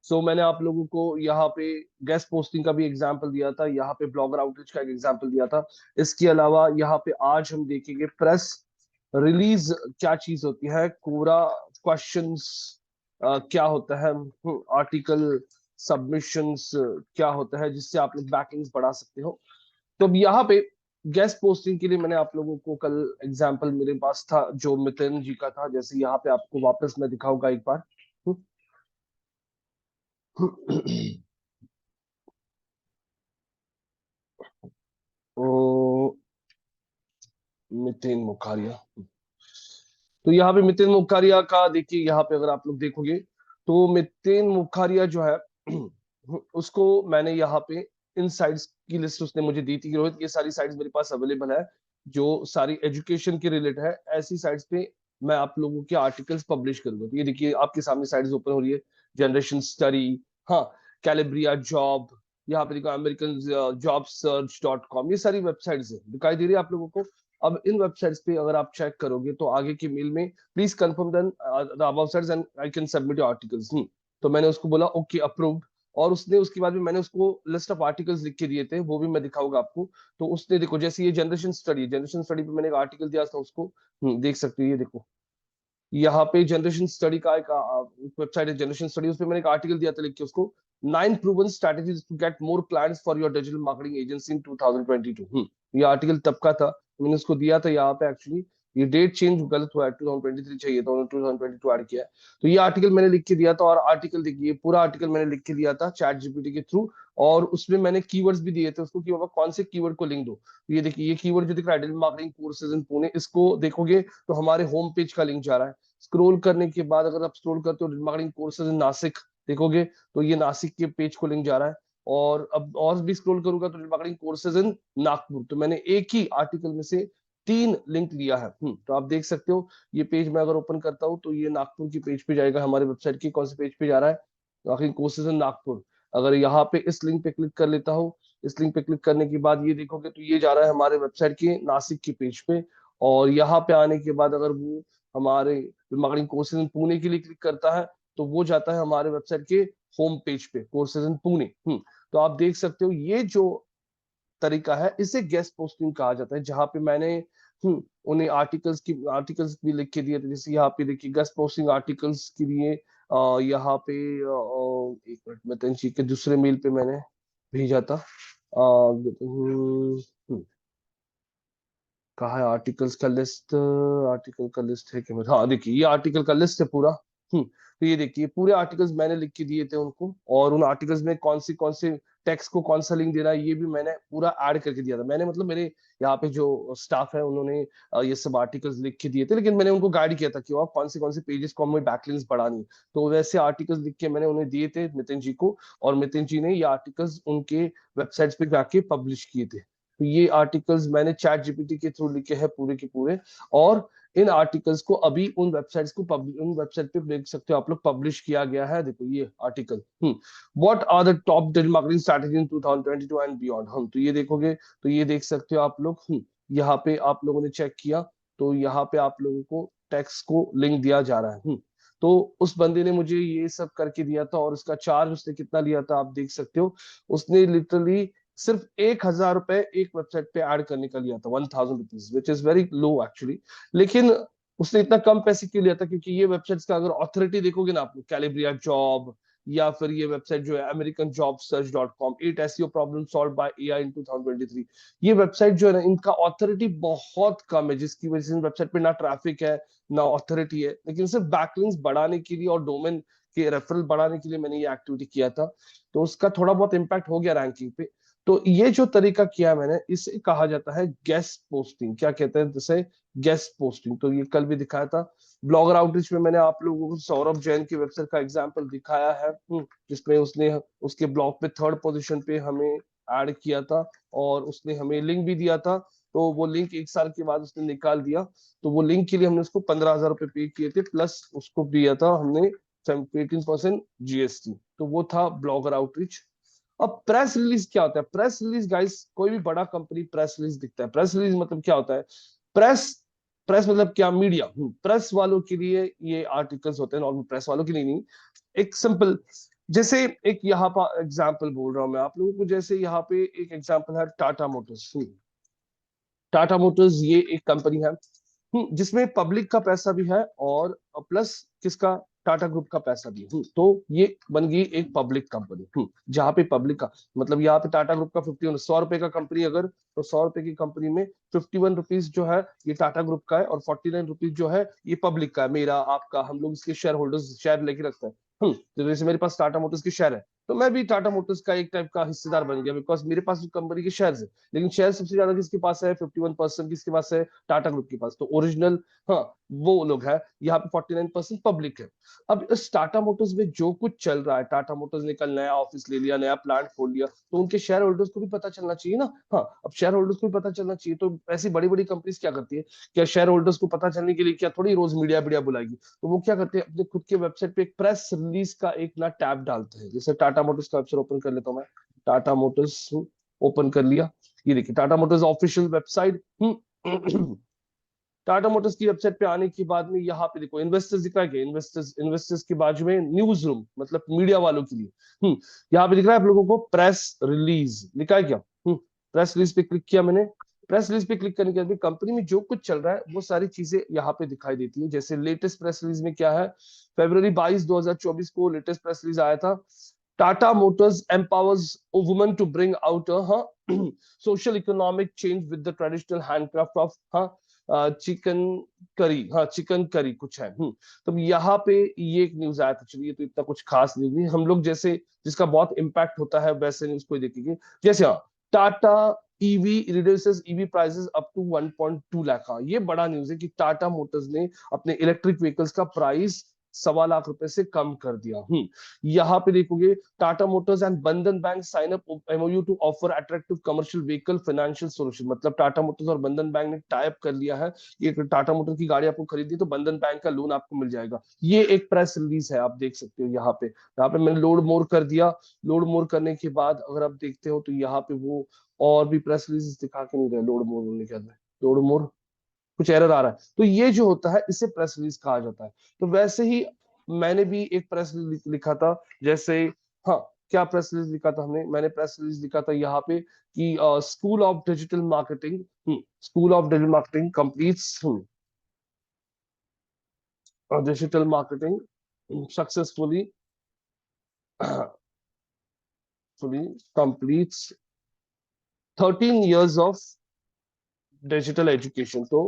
सो मैंने आप लोगों को यहाँ पे गेस्ट पोस्टिंग का भी एग्जांपल दिया था, यहाँ पे ब्लॉगर आउटरीच का एक एग्जांपल दिया था। इसके अलावा यहाँ पे आज हम देखेंगे प्रेस रिलीज क्या चीज होती है, कोरा क्वेश्चंस क्या होता है, आर्टिकल सबमिशंस क्या होता है, जिससे आप लोग बैकलिंक्स बढ़ा सकते हो। तो अब यहाँ पे गेस्ट पोस्टिंग के लिए मैंने आप लोगों को कल एग्जाम्पल मेरे पास था जो मितिन जी का था, जैसे यहाँ पे आपको वापस मैं दिखाऊंगा एक बार। ओ, मितिन मुखारिया। तो यहाँ पे मितिन मुखारिया का देखिए, यहाँ पे अगर आप लोग देखोगे तो मितिन मुखारिया जो है उसको मैंने यहाँ पे इन साइट्स की लिस्ट उसने मुझे दी थी कि रोहित ये सारी साइट्स मेरे पास अवेलेबल है जो सारी एजुकेशन के रिलेटेड है, ऐसी साइट्स पे मैं आप लोगों के आर्टिकल्स पब्लिश करूंगा। तो ये देखिए आपके सामने साइट्स ओपन हो रही है, जनरेशन स्टडी, हाँ, कैलिब्रिया जॉब, यहाँ पे देखो American job search dot com, ये सारी वेबसाइट्स है दिखाई दे रही है आप लोगों को। अब इन वेबसाइट्स पे अगर आप चेक करोगे तो आगे की मेल में please confirm then the above sites and I can submit your articles. तो मैंने उसको बोला ओके अप्रूव्ड, और उसने उसके बाद में मैंने उसको लिस्ट ऑफ आर्टिकल्स लिख के दिए थे, वो भी मैं दिखाऊंगा आपको। तो उसने देखो जैसे ये जनरेशन स्टडी पे मैंने एक आर्टिकल दिया था उसको, देख सकते हो ये देखो, यहाँ पे जनरेशन स्टडी का एक वेबसाइट है जनरेशन स्टडी, उस पे मैंने एक आर्टिकल दिया था लिख के उसको, 9 proven strategies to get more clients for your digital marketing agency in 2022। ये आर्टिकल तब का था, मैंने उसको दिया था यहाँ पे। एक्चुअली ये डेट चेंज गलत हुआ है, 2023 चाहिए था, उन्होंने 2022 ऐड किया है। तो ये आर्टिकल मैंने लिख के दिया था, और आर्टिकल देखिए पूरा आर्टिकल मैंने लिख के दिया था चैट जीपीटी के थ्रू, और उसमें मैंने कीवर्ड्स भी दिए थे उसको कि बाबा कौन से कीवर्ड को लिंक दो। तो ये देखिए ये कीवर्ड जो दिख रहा है digital marketing courses in Pune, इसको देखोगे तो हमारे होम पेज का लिंक जा रहा है। स्क्रॉल करने के बाद अगर आप स्क्रॉल करते हो मार्केटिंग कोर्सेज इन नासिक देखोगे तो ये नासिक के पेज को लिंक जा रहा है। और अब और भी स्क्रॉल करूंगा तो मार्केटिंग कोर्सेज इन नागपुर, तो मैंने एक ही आर्टिकल में से 3 लिंक लिया है। तो आप देख सकते हो ये पेज मैं अगर ओपन करता हूँ तो ये नागपुर की पेज पे जाएगा, हमारे वेबसाइट की कौन से पेज पे जा रहा है, मार्केटिंग कोर्सेज इन नागपुर। अगर यहाँ पे इस लिंक पे क्लिक कर लेता हूँ, इस लिंक पे क्लिक करने के बाद ये देखोगे तो ये जा रहा है हमारे वेबसाइट के नासिक की पेज पे। और यहाँ पे आने के बाद अगर वो हमारे मार्केटिंग कोर्सेज इन पुणे के लिए क्लिक करता है तो वो जाता है हमारे वेबसाइट के होम पेज पे कोर्सेज इन पुणे। तो आप देख सकते हो ये जो तरीका है इसे गेस्ट पोस्टिंग कहा जाता है, जहां पे मैंने उन्हें आर्टिकल्स भी लिख के दिए थे। जैसे यहाँ पे देखिए गेस्ट पोस्टिंग आर्टिकल्स के लिए यहाँ पे एक मिनट में तंची के दूसरे मेल पे मैंने भेजा था। कहा है आर्टिकल्स का लिस्ट, आर्टिकल का लिस्ट है कि मैं, हाँ देखिए ये आर्टिकल का लिस्ट है पूरा। तो ये देखिए पूरे आर्टिकल्स मैंने लिख के दिए थे उनको, और उन आर्टिकल्स में कौन से टेक्स्ट को कौन सा लिंक देना है ये भी मैंने पूरा ऐड करके दिया था। मैंने मतलब मेरे यहाँ पे जो स्टाफ है उन्होंने ये सब आर्टिकल्स लिख के दिए थे, लेकिन मैंने उनको गाइड किया था कि आप कौन से पेजेस को हमें बैकलिंक्स बढ़ानी। तो वैसे आर्टिकल्स लिख के मैंने उन्हें दिए थे नितिन जी को, और नितिन जी ने ये आर्टिकल्स उनके वेबसाइट्स पे जाके पब्लिश किए थे। तो ये आर्टिकल्स मैंने चैट जीपीटी के थ्रू लिखे हैं पूरे के पूरे, और इन आर्टिकल्स को अभी उन वेबसाइट पे देख सकते हो आप लोग, पब्लिश किया गया है। देखो ये article, what are the top digital marketing strategy in 2022 and beyond, हम तो ये देखोगे तो ये देख सकते हो आप लोग। यहाँ पे आप लोगों ने चेक किया तो यहाँ पे आप लोगों को टेक्स्ट को लिंक दिया जा रहा है। तो उस बंदे ने मुझे ये सब करके दिया था, और उसका चार्ज उसने कितना लिया था आप देख सकते हो। उसने लिटरली सिर्फ 1,000 रुपए एक वेबसाइट पे ऐड करने का लिया था, 1,000 rupees, which is very low actually. लेकिन उसने इतना कम पैसे क्यों लिया था, क्योंकि ये वेबसाइट्स का अगर ऑथोरिटी देखोगे ना आप लोग, कैलिब्रिया जॉब, या फिर ये वेबसाइट जो है American job search dot com, 8 SEO problem solve by AI in 2023, ये वेबसाइट जो है ना इनका ऑथोरिटी बहुत कम है, जिसकी वजह से इन वेबसाइट पे ना ट्रैफिक है ना ऑथोरिटी है। लेकिन सिर्फ बैकलिंक्स बढ़ाने के लिए और डोमेन के रेफरल बढ़ाने के लिए मैंने ये एक्टिविटी किया था, तो उसका थोड़ा बहुत इंपैक्ट हो गया रैंकिंग पे। तो ये जो तरीका किया मैंने इसे कहा जाता है गेस्ट पोस्टिंग। क्या कहते हैं जैसे गेस्ट पोस्टिंग, तो ये कल भी दिखाया था ब्लॉगर आउटरीच में। मैंने आप लोगों को सौरभ जैन की वेबसाइट का एग्जांपल दिखाया है, जिसमें उसने उसके ब्लॉग पे 3rd पोजीशन पे हमें ऐड किया था, और उसने हमें लिंक भी दिया था। तो वो लिंक 1 साल के बाद उसने निकाल दिया, तो वो लिंक के लिए हमने उसको 15,000 रुपए पे किए थे, प्लस उसको दिया था हमने 18% जीएसटी। तो वो था ब्लॉगर आउटरीच। अब प्रेस रिलीज क्या होता है? प्रेस रिलीज गाइस, कोई भी बड़ा कंपनी प्रेस रिलीज दिखता है। प्रेस रिलीज मतलब क्या होता है? प्रेस प्रेस मतलब क्या? मीडिया। प्रेस वालों के लिए ये आर्टिकल्स होते हैं, नॉर्मल प्रेस वालों के लिए नहीं। एक सिंपल, जैसे एक यहाँ पर एग्जाम्पल बोल रहा हूं मैं आप लोगों को, जैसे यहाँ पे एक एग्जाम्पल है टाटा मोटर्स। टाटा मोटर्स ये एक कंपनी है जिसमें पब्लिक का पैसा भी है और प्लस किसका, टाटा ग्रुप का पैसा भी है। तो ये बन गई एक पब्लिक कंपनी जहाँ पे पब्लिक का मतलब यहाँ पे टाटा ग्रुप का 51, 100 रुपए का कंपनी अगर, तो 100 रुपए की कंपनी में 51 रुपीज जो है ये टाटा ग्रुप का है और 49 रुपीज जो है ये पब्लिक का है, मेरा आपका, हम लोग इसके शेयर होल्डर्स शेयर लेके रखते हैं। तो जैसे मेरे पास टाटा मोटर्स के शेयर है, तो मैं भी टाटा मोटर्स का एक टाइप का हिस्सेदार बन गया, बिकॉज मेरे पास कंपनी के शेयर है। लेकिन शेयर सबसे ज्यादा किसके पास है, 51% किसके पास है, टाटा ग्रुप के पास। तो ओरिजिनल हाँ वो लोग है, यहाँ पे 49% पब्लिक है। अब इस टाटा मोटर्स में जो कुछ चल रहा है, टाटा मोटर्स ने कल नया ऑफिस ले लिया, नया प्लांट खोल लिया, तो उनके शेयर होल्डर्स को भी पता चलना चाहिए ना। हाँ, अब शेयर होल्डर्स को भी पता चलना चाहिए। तो ऐसी बड़ी बड़ी कंपनीज क्या करती है, क्या शेयर होल्डर्स को पता चलने के लिए क्या थोड़ी रोज मीडिया मीडिया बुलाएगी, तो वो क्या करते हैं अपने खुद के वेबसाइट पे एक प्रेस रिलीज का एक ना टैब डालते हैं। जैसे टाटा मोटर्स का वेबसाइट ओपन कर लेता हूँ मैं, टाटा मोटर्स ओपन कर लिया, ये देखिए Tata Motors official website. Tata Motors की वेबसाइट पे आने के बाद में यहाँ पे देखो इन्वेस्टर्स दिख रहा है क्या, इन्वेस्टर्स, इन्वेस्टर्स के बाजू में न्यूज रूम मतलब मीडिया वालों के लिए यहाँ पे दिख रहा है आप लोगों को प्रेस रिलीज लिखा है क्या। प्रेस रिलीज पे क्लिक किया मैंने। प्रेस रिलीज पे क्लिक करने के बाद कंपनी में जो कुछ चल रहा है वो सारी चीजें यहाँ पे दिखाई देती है। जैसे लेटेस्ट प्रेस रिलीज में क्या है, फरवरी 22 2024 को लेटेस्ट प्रेस रिलीज आया था, Tata motors empowers women to bring out social economic change with the traditional handcraft of chikankari, हाँ चिकन करी कुछ है। तो यहाँ पे ये एक न्यूज आया था। चलिए, तो इतना कुछ खास न्यूज नहीं, हम लोग जैसे जिसका बहुत इम्पैक्ट होता है वैसे न्यूज को देखेंगे। जैसे हाँ, Tata EV reduces EV prices up to 1.2 lakh. ये बड़ा न्यूज है कि टाटा मोटर्स ने अपने इलेक्ट्रिक व्हीकल्स का प्राइस 1.25 लाख से कम कर दिया। यहाँ पे देखोगे Tata motors and Bandhan bank sign up MOU to offer attractive commercial vehicle financial solution. मतलब टाटा मोटर्स और बंधन बैंक ने टाई अप कर लिया है, ये टाटा मोटर की गाड़ी आपको खरीदी तो बंधन बैंक का लोन आपको मिल जाएगा। ये एक प्रेस रिलीज है, आप देख सकते हो यहाँ पे मैंने लोड मोर कर दिया। लोड मोर करने के बाद अगर आप देखते हो तो यहाँ पे वो और भी प्रेस रिलीज दिखा के नहीं रहे, लोड मोर होने के बाद लोड मोर कुछ एरर आ रहा है, तो ये जो होता है इसे प्रेस रिलीज कहा जाता है। तो वैसे ही मैंने भी एक प्रेस रिलीज लिखा था। जैसे हाँ, क्या प्रेस रिलीज लिखा था हमने, मैंने प्रेस रिलीज लिखा था यहाँ पे कि school of digital marketing, school of digital marketing completes digital marketing successfully fully completes 13 years of digital education. तो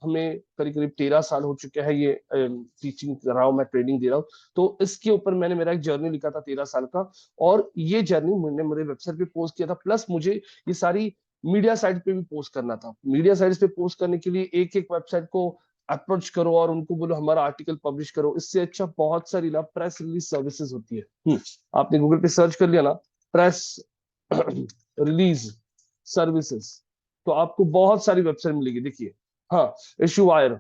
हमें करीब करीब 13 साल हो चुके हैं ये टीचिंग कर रहा हूँ, मैं ट्रेनिंग दे रहा हूँ। तो इसके ऊपर मैंने मेरा एक जर्नी लिखा था 13 साल का, और ये जर्नी मैंने मेरे वेबसाइट पे पोस्ट किया था। प्लस मुझे ये सारी मीडिया साइट पे भी पोस्ट करना था। मीडिया साइट पे पोस्ट करने के लिए एक एक वेबसाइट को अप्रोच करो और उनको बोलो हमारा आर्टिकल पब्लिश करो। इससे अच्छा बहुत सारी ना प्रेस रिलीज सर्विसेज होती है। आपने गूगल पे सर्च कर लिया ना प्रेस रिलीज सर्विसेज, तो आपको बहुत सारी वेबसाइट मिलेगी। देखिए हाँ, issue wire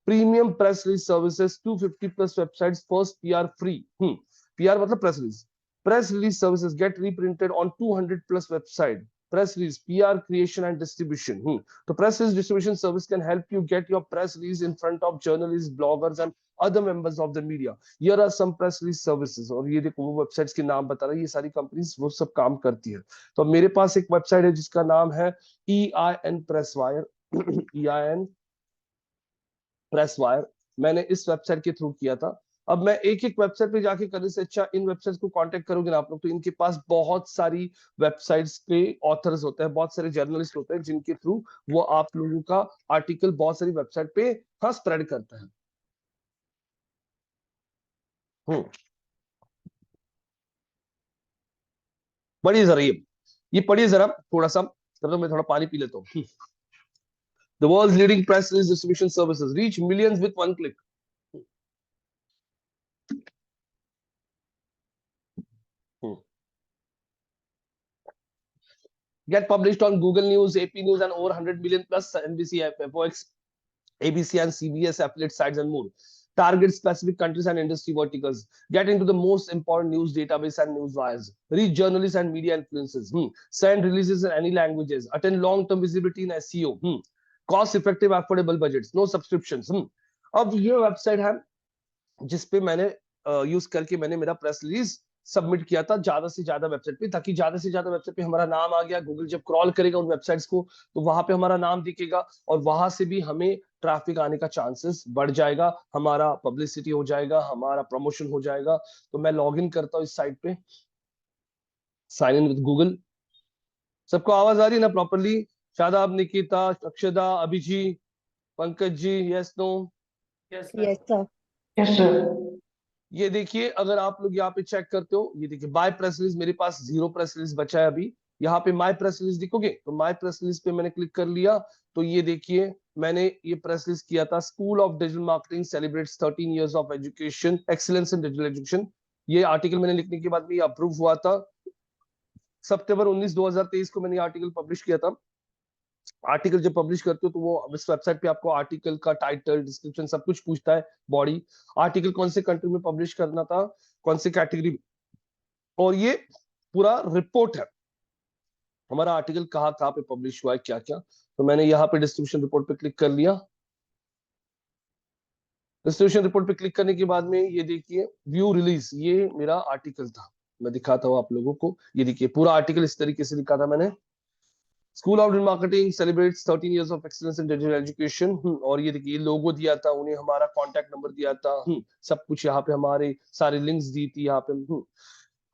premium press release services 250 plus websites first PR free. PR मतलब press release. Press release services get reprinted on 200 plus website. Press release, PR creation and distribution. So press release distribution service can help you get your press release in front of journalists, bloggers and other members of the media. Here are some press release services. और ये देखो वो websites के नाम बता रहा है, ये सारी कंपनीज वो सब काम करती है। तो मेरे पास एक वेबसाइट है जिसका नाम है EIN press wire. EIN press wire मैंने इस वेबसाइट के थ्रू किया था। अब मैं एक एक वेबसाइट पे जाके करने से अच्छा इन वेबसाइट्स को कांटेक्ट करोगे ना आप लोग, तो इनके पास बहुत सारी वेबसाइट्स के ऑथर्स होते हैं, बहुत सारे जर्नलिस्ट होते हैं जिनके थ्रू वो आप लोगों का आर्टिकल बहुत सारी वेबसाइट पे हाँ स्प्रेड करते हैं। हम्म पढ़िए जरा ये पढ़िए जरा थोड़ा सा, तब तक मैं थोड़ा पानी पी लेता हूँ। The world's leading press release distribution services reach millions with one click. Get published on Google News, AP News, and over 100 million plus NBC, FOX, ABC, and CBS affiliate sites and more. Target specific countries and industry verticals. Get into the most important news database and news wires. Reach journalists and media influencers. Send releases in any languages. Attend long-term visibility in SEO. Cost-effective, affordable budgets. No subscriptions. अब ये website है जिसपे मैंने use करके मैंने मेरा press release submit किया था ज्यादा से ज्यादा वेबसाइट पे, ताकि ज्यादा से ज्यादा वेबसाइट पे हमारा नाम आ गया, गूगल जब क्रॉल करेगा उन वेबसाइट्स को तो वहां पे हमारा नाम दिखेगा और वहां से भी हमें ट्रैफिक आने का चांसेस बढ़ जाएगा, हमारा पब्लिसिटी हो जाएगा, हमारा प्रमोशन हो जाएगा। तो मैं लॉग इन करता हूँ इस साइट पे, साइन इन विद गूगल। सबको आवाज आ रही है ना properly? Shadab, Nikita, Akshada, Abhiji, Pankaj ji, yes no? Yes sir. Yes sir. Yes sir. ये देखिए, अगर आप लोग यहाँ पे चेक करते हो, ये देखिए बाय प्रेस रिलीज, मेरे पास 0 प्रेस रिलीज बचा है अभी। यहाँ पे माय प्रेस रिलीज दिखोगे तो माय प्रेस रिलीज पे मैंने क्लिक कर लिया, तो ये देखिए मैंने ये प्रेस रिलीज किया था, school of digital marketing celebrates 13 years of education excellence in digital education. ये आर्टिकल मैंने लिखने के बाद में ये अप्रूव हुआ था। सितंबर 19 2023 को मैंने आर्टिकल पब्लिश किया था। आर्टिकल जब पब्लिश करते हो तो वो इस वेबसाइट पे आपको आर्टिकल का टाइटल, डिस्क्रिप्शन सब कुछ पूछता है, बॉडी, आर्टिकल कौन से कंट्री में पब्लिश करना था, कौन से कैटेगरी, और ये पूरा रिपोर्ट है हमारा आर्टिकल कहाँ कहाँ पे पब्लिश हुआ है, क्या क्या। तो मैंने यहाँ पे डिस्ट्रीब्यूशन रिपोर्ट पे क्लिक कर लिया। डिस्ट्रीब्यूशन रिपोर्ट पे क्लिक करने के बाद में ये देखिए व्यू रिलीज, ये मेरा आर्टिकल था, मैं दिखाता हूँ आप लोगों को। ये देखिए पूरा आर्टिकल इस तरीके से लिखा था मैंने, school of digital marketing celebrates 13 years of excellence in digital education. और ये देखिए लोगो दिया था उन्हें, हमारा कॉन्टैक्ट नंबर दिया था, सब कुछ यहाँ पे हमारे सारे लिंक्स दी थी यहाँ पे।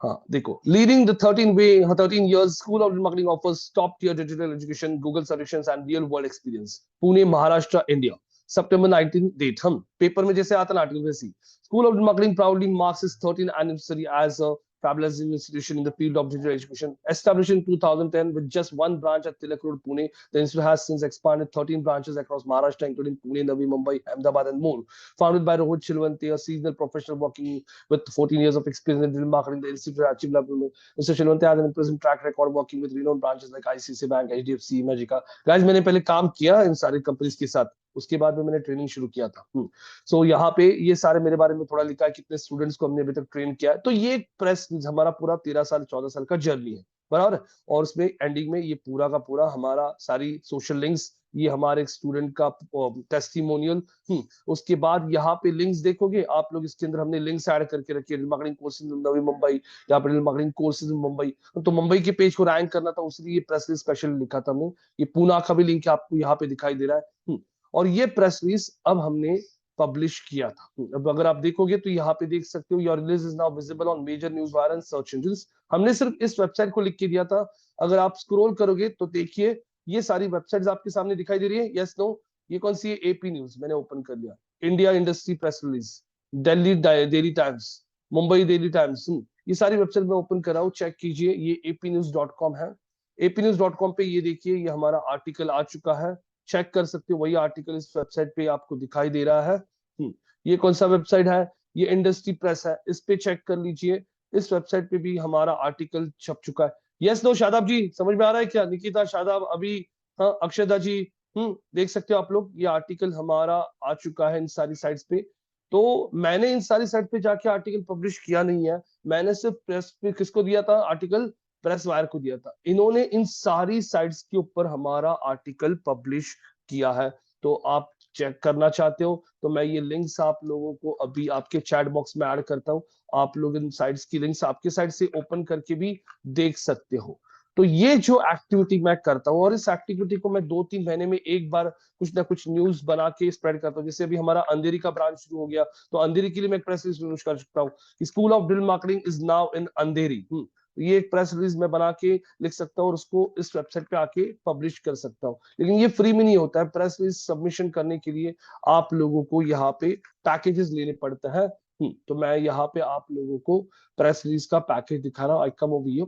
हाँ देखो, leading the 13 years school of marketing offers top tier digital education, Google solutions and real world experience, Pune Maharashtra India, September 19 date. हम पेपर में जैसे आता ना आर्टिकल वैसी, school of marketing proudly marks its 13th anniversary as a fabulous institution in the field of digital education. Established in 2010 with just one branch at Tilak Road, Pune, the institute has since expanded 13 branches across Maharashtra, including Pune, Navi Mumbai, Ahmedabad, and more. Founded by Rohit Chilwante, a seasonal professional working with 14 years of experience in digital marketing, the institute has achieved level. Mr. Chilwante has an impressive track record working with renowned branches like ICICI Bank, HDFC, Magica. Guys, मैंने पहले काम किया इन सारी companies के साथ, उसके बाद में मैंने ट्रेनिंग शुरू किया था। सो यहाँ पे ये सारे मेरे बारे में थोड़ा लिखा है, कितने स्टूडेंट्स को हमने अभी तक ट्रेन किया है। तो ये प्रेस हमारा पूरा 13 साल 14 साल का जर्नी है, बराबर। और उसमें एंडिंग में ये पूरा का पूरा हमारा सारी सोशल लिंक्स, ये हमारे स्टूडेंट का टेस्टिमोनियल। उसके बाद यहाँ पे लिंक्स देखोगे आप लोग, इसके अंदर हमने लिंक्स ऐड करके रखी है, marketing courses in Navi Mumbai, यहाँ पे मार्केटिंग कोर्सेज इन मुंबई। तो मुंबई के पेज को रैंक करना था, उसलिए ये प्रेस स्पेशल लिखा था हमने। ये पूना का भी लिंक आपको यहाँ पे दिखाई दे रहा है। और ये प्रेस रिलीज अब हमने पब्लिश किया था। अब अगर आप देखोगे तो यहाँ पे देख सकते हो, your release is now visible on major news wire and search engines. हमने सिर्फ इस वेबसाइट को लिख के दिया था। अगर आप स्क्रॉल करोगे तो देखिए ये सारी वेबसाइट्स आपके सामने दिखाई दे रही है, यस नो? ये कौन सी है? एपी न्यूज, मैंने ओपन कर लिया। India industry press release, Delhi daily times, Mumbai daily times, ये सारी वेबसाइट में ओपन कर रहा हूँ, चेक कीजिए। ये apnews.com है। apnews.com पे ये देखिए ये हमारा आर्टिकल आ चुका है, चेक कर सकते हो। वही आर्टिकल इस वेबसाइट पे आपको दिखाई दे रहा है। ये कौन सा वेबसाइट है? ये इंडस्ट्री प्रेस है, इस पे चेक कर लीजिए। इस वेबसाइट पे भी हमारा आर्टिकल छप चुका है। यस नो शादाब जी, समझ में आ रहा है क्या? निकिता, शादाब, अभी, हाँ, अक्षदा जी, देख सकते हो आप लोग, ये आर्टिकल हमारा आ चुका है इन सारी साइट्स पे। तो मैंने इन सारी साइट पे जाके आर्टिकल पब्लिश किया नहीं है, मैंने सिर्फ प्रेस पे किसको दिया था आर्टिकल? प्रेस वायर को दिया था। इन्होंने इन सारी साइट्स के ऊपर हमारा आर्टिकल पब्लिश किया है। तो आप चेक करना चाहते हो तो मैं ये लिंक्स आप लोगों को अभी आपके चैट बॉक्स में ऐड करता हूँ, आप लोग इन साइट्स की लिंक्स आपके साइट से ओपन करके भी देख सकते हो। तो ये जो एक्टिविटी मैं करता हूँ, और इस एक्टिविटी को मैं 2-3 महीने में एक बार कुछ ना कुछ न्यूज बना के स्प्रेड करता हूँ। जैसे अभी हमारा अंधेरी का ब्रांच शुरू हो गया, तो अंधेरी के लिए मैं प्रेस रिलीज कर सकता हूँ, school of digital marketing is now in Andheri. ये एक प्रेस रिलीज मैं बना के लिख सकता हूँ और उसको इस वेबसाइट पे आके पब्लिश कर सकता हूँ। लेकिन ये फ्री में नहीं होता है, प्रेस रिलीज सबमिशन करने के लिए आप लोगों को यहाँ पे पैकेजेस लेने पड़ते हैं। तो मैं यहाँ पे आप लोगों को प्रेस रिलीज का पैकेज दिखा रहा हूँ। आई कम ओवर हियर।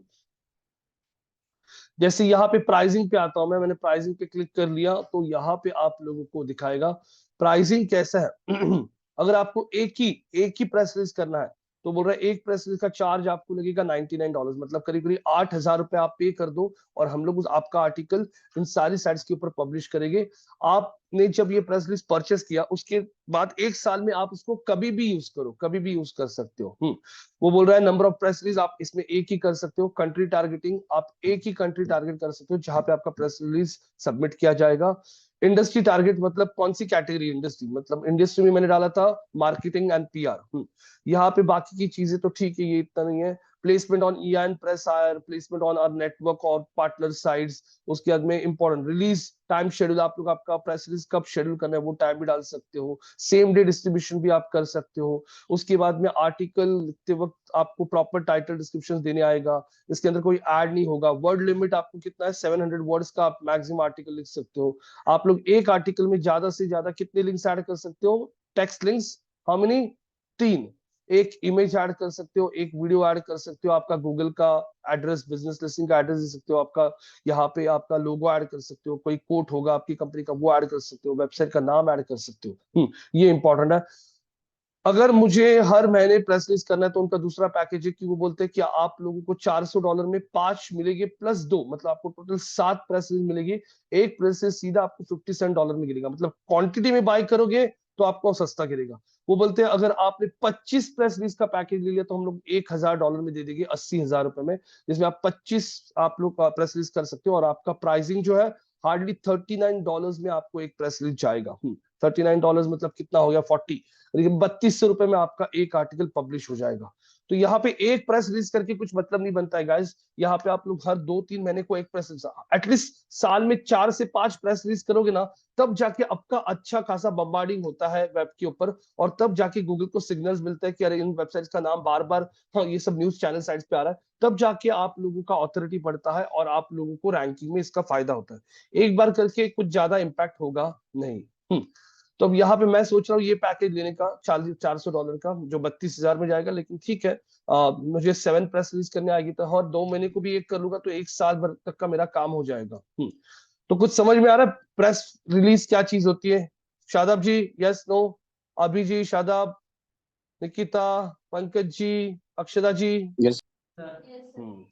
जैसे यहाँ पे प्राइसिंग पे आता हूं मैंने प्राइसिंग पे क्लिक कर लिया, तो यहाँ पे आप लोगों को दिखाएगा प्राइसिंग कैसा है। अगर आपको एक ही प्रेस रिलीज करना है तो बोल रहा है एक प्रेस रिलीज का चार्ज आपको लगेगा $99, मतलब करीब करीब 8,000 रुपए आप पे कर दो और हम लोग आपका आर्टिकल इन सारी साइट्स के ऊपर पब्लिश करेंगे। आपने जब ये प्रेस रिलीज परचेस किया उसके बाद 1 साल में आप उसको कभी भी यूज करो, कभी भी यूज कर सकते हो। वो बोल रहा है नंबर ऑफ प्रेस रिलीज आप इसमें एक ही कर सकते हो। कंट्री टारगेटिंग आप एक ही कंट्री टारगेट कर सकते हो जहां पे आपका प्रेस रिलीज सबमिट किया जाएगा। इंडस्ट्री टारगेट मतलब कौन सी कैटेगरी इंडस्ट्री, मतलब इंडस्ट्री में मैंने डाला था मार्केटिंग एंड पीआर। यहाँ पे बाकी की चीजें तो ठीक है, ये इतना नहीं है। Placement on EIN press wire, placement on our network और पार्टनर साइट्स। उसके बाद में इंपॉर्टेंट रिलीज टाइम शेड्यूल, आप लोग आपका प्रेस रिलीज कब शेड्यूल करना है वो टाइम भी डाल सकते हो। सेम डे डिस्ट्रीब्यूशन भी आप कर सकते हो। उसके बाद में आर्टिकल लिखते वक्त आपको प्रॉपर टाइटल डिस्क्रिप्शन देने आएगा। इसके अंदर कोई ऐड नहीं होगा। वर्ड लिमिट आपको कितना है, 700 वर्ड्स का आप मैक्सिमम आर्टिकल लिख सकते हो। आप लोग एक आर्टिकल में ज्यादा से ज्यादा कितने लिंक्स ऐड कर सकते हो, टेक्स्ट लिंक्स, हाउ मेनी, 3। एक इमेज ऐड कर सकते हो, एक वीडियो ऐड कर सकते हो, आपका गूगल का एड्रेस, बिजनेस लिस्टिंग का एड्रेस दे सकते हो, आपका यहाँ पे आपका लोगो ऐड कर सकते हो, कोई कोट होगा आपकी कंपनी का वो ऐड कर सकते हो, वेबसाइट का नाम ऐड कर सकते हो। ये इंपॉर्टेंट है। अगर मुझे हर महीने प्रेस रिलीज करना है तो उनका दूसरा पैकेज है कि वो बोलते हैं कि आप लोगों को $400 में 5 मिलेगी प्लस 2, मतलब आपको टोटल 7 प्रेस रिलीज मिलेगी। एक प्रेस रिलीज सीधा आपको $57 में गिरेगा, मतलब क्वांटिटी में बाय करोगे तो आपको सस्ता गिरेगा। वो बोलते हैं अगर आपने 25 प्रेस रिलीज का पैकेज ले लिया तो हम लोग $1000 में दे देंगे, $80,000 में, जिसमें आप 25 आप लोग प्रेस रिलीज कर सकते हो। और आपका प्राइसिंग जो है हार्डली $39 में आपको एक प्रेस रिलीज जाएगा। $39 मतलब कितना हो गया, 40, लेकिन $3200 में आपका एक आर्टिकल पब्लिश हो जाएगा। तो यहाँ पे एक प्रेस रिलीज करके कुछ मतलब नहीं बनता है गाइस। यहाँ पे आप लोग हर 2-3 महीने को एक प्रेस रिलीज, एटलीस्ट साल में 4 से 5 प्रेस रिलीज करोगे ना, तब जाके आपका अच्छा खासा बम्बार्डिंग होता है वेब के ऊपर, और तब जाके गूगल को सिग्नल्स मिलता है कि अरे इन वेबसाइट्स का नाम बार बार, हाँ, ये सब न्यूज चैनल साइट्स पे आ रहा है, तब जाके आप लोगों का ऑथोरिटी बढ़ता है और आप लोगों को रैंकिंग में इसका फायदा होता है। एक बार करके कुछ ज्यादा इंपैक्ट होगा नहीं। तो अब यहाँ पे मैं सोच रहा हूँ ये पैकेज लेने का, $400 का, जो 32,000 में जाएगा। लेकिन ठीक है, मुझे 7 प्रेस रिलीज करने आएगी तो हर 2 महीने को भी एक कर लूंगा तो 1 साल भर तक का मेरा काम हो जाएगा। तो कुछ समझ में आ रहा है प्रेस रिलीज क्या चीज होती है? शादाब जी, यस नो? अभी जी, शादाब, निकिता, पंकज जी, अक्षदा जी। Yes. हम्म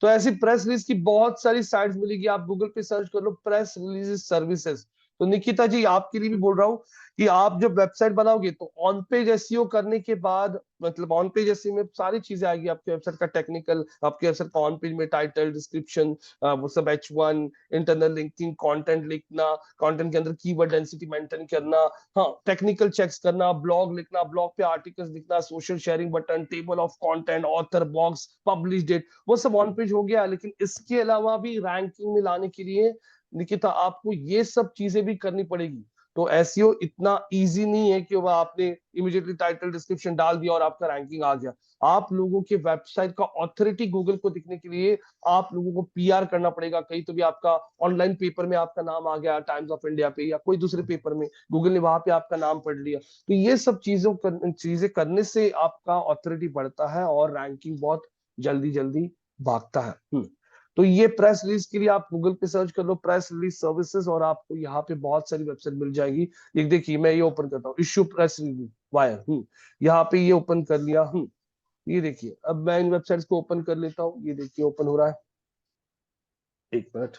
तो ऐसी प्रेस रिलीज की बहुत सारी साइट्स मिलेगी, आप गूगल पे सर्च कर लो प्रेस रिलीज सर्विसेज। तो निकिता जी, आपके लिए भी बोल रहा हूँ कि आप जब वेबसाइट बनाओगे तो ऑन पेज एसईओ करने के बाद, मतलब ऑन पेज एसईओ में सारी चीजें आएगी आपके वेबसाइट का टेक्निकल, आपके वेबसाइट का ऑन पेज में टाइटल, डिस्क्रिप्शन, वो सब H1, इंटरनल लिंकिंग, कंटेंट लिखना, कंटेंट के अंदर कीवर्ड डेंसिटी मेंटेन करना, हाँ, टेक्निकल चेक्स करना, ब्लॉग लिखना, ब्लॉग पे आर्टिकल्स लिखना, social sharing button, table of content, author box, publish date, वो सब ऑन पेज हो गया। लेकिन इसके अलावा भी रैंकिंग में लाने के लिए निकिता आपको ये सब चीजें भी करनी पड़ेगी। तो एसईओ इतना इजी नहीं है कि वह आपने इमीडिएटली टाइटल डिस्क्रिप्शन डाल दिया और आपका रैंकिंग आ गया। आप लोगों के वेबसाइट का ऑथोरिटी गूगल को दिखने के लिए आप लोगों को पीआर करना पड़ेगा। कहीं तो भी आपका ऑनलाइन पेपर में आपका नाम आ गया, टाइम्स ऑफ इंडिया पे या कोई दूसरे पेपर में, गूगल ने वहां पे आपका नाम पढ़ लिया, तो ये सब चीजें करने से आपका ऑथोरिटी बढ़ता है और रैंकिंग बहुत जल्दी जल्दी भागता है। तो ये प्रेस रिलीज के लिए आप गूगल पे सर्च कर लो प्रेस रिलीज सर्विसेज, और आपको यहाँ पे बहुत सारी वेबसाइट मिल जाएगी। ये देखिए, मैं ये ओपन करता हूँ, इश्यू प्रेस रिलीज वायर, यहाँ पे ये ओपन कर लिया। ये देखिए, अब मैं इन वेबसाइट्स को ओपन कर लेता हूँ। ये देखिए ओपन हो रहा है, एक मिनट।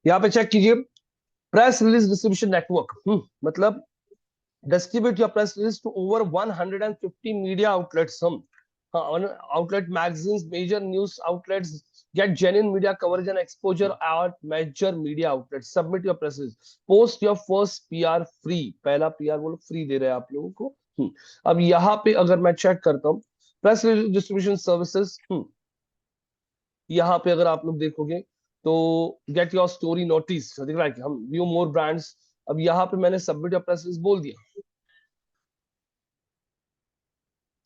यहाँ पे चेक कीजिए, प्रेस रिलीज डिस्ट्रीब्यूशन नेटवर्क, मतलब distribute your press release to over 150 media outlets. Outlet magazines, major news outlets, get genuine media coverage and exposure at major media outlets. Submit your press release. Post your first PR free. पहला PR वो लोग free दे रहे हैं आप लोगों को। अब यहाँ पे अगर मैं चेक करता हूँ प्रेस रिलीज डिस्ट्रीब्यूशन सर्विसेज, यहाँ पे अगर आप लोग देखोगे तो गेट योर स्टोरी नोटिस दिख रहा है कि हम व्यू मोर ब्रांड्स। अब यहाँ पे मैंने सबमिट या प्रेस रिलीज बोल दिया।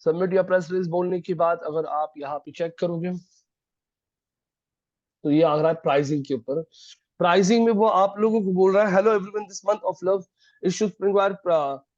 सबमिट या प्रेस रिलीज बोलने के बाद अगर आप यहाँ पे चेक करोगे तो ये आ रहा है प्राइसिंग के ऊपर। प्राइसिंग में वो आप लोगों को बोल रहा है, hello everyone, this month of love issue springwire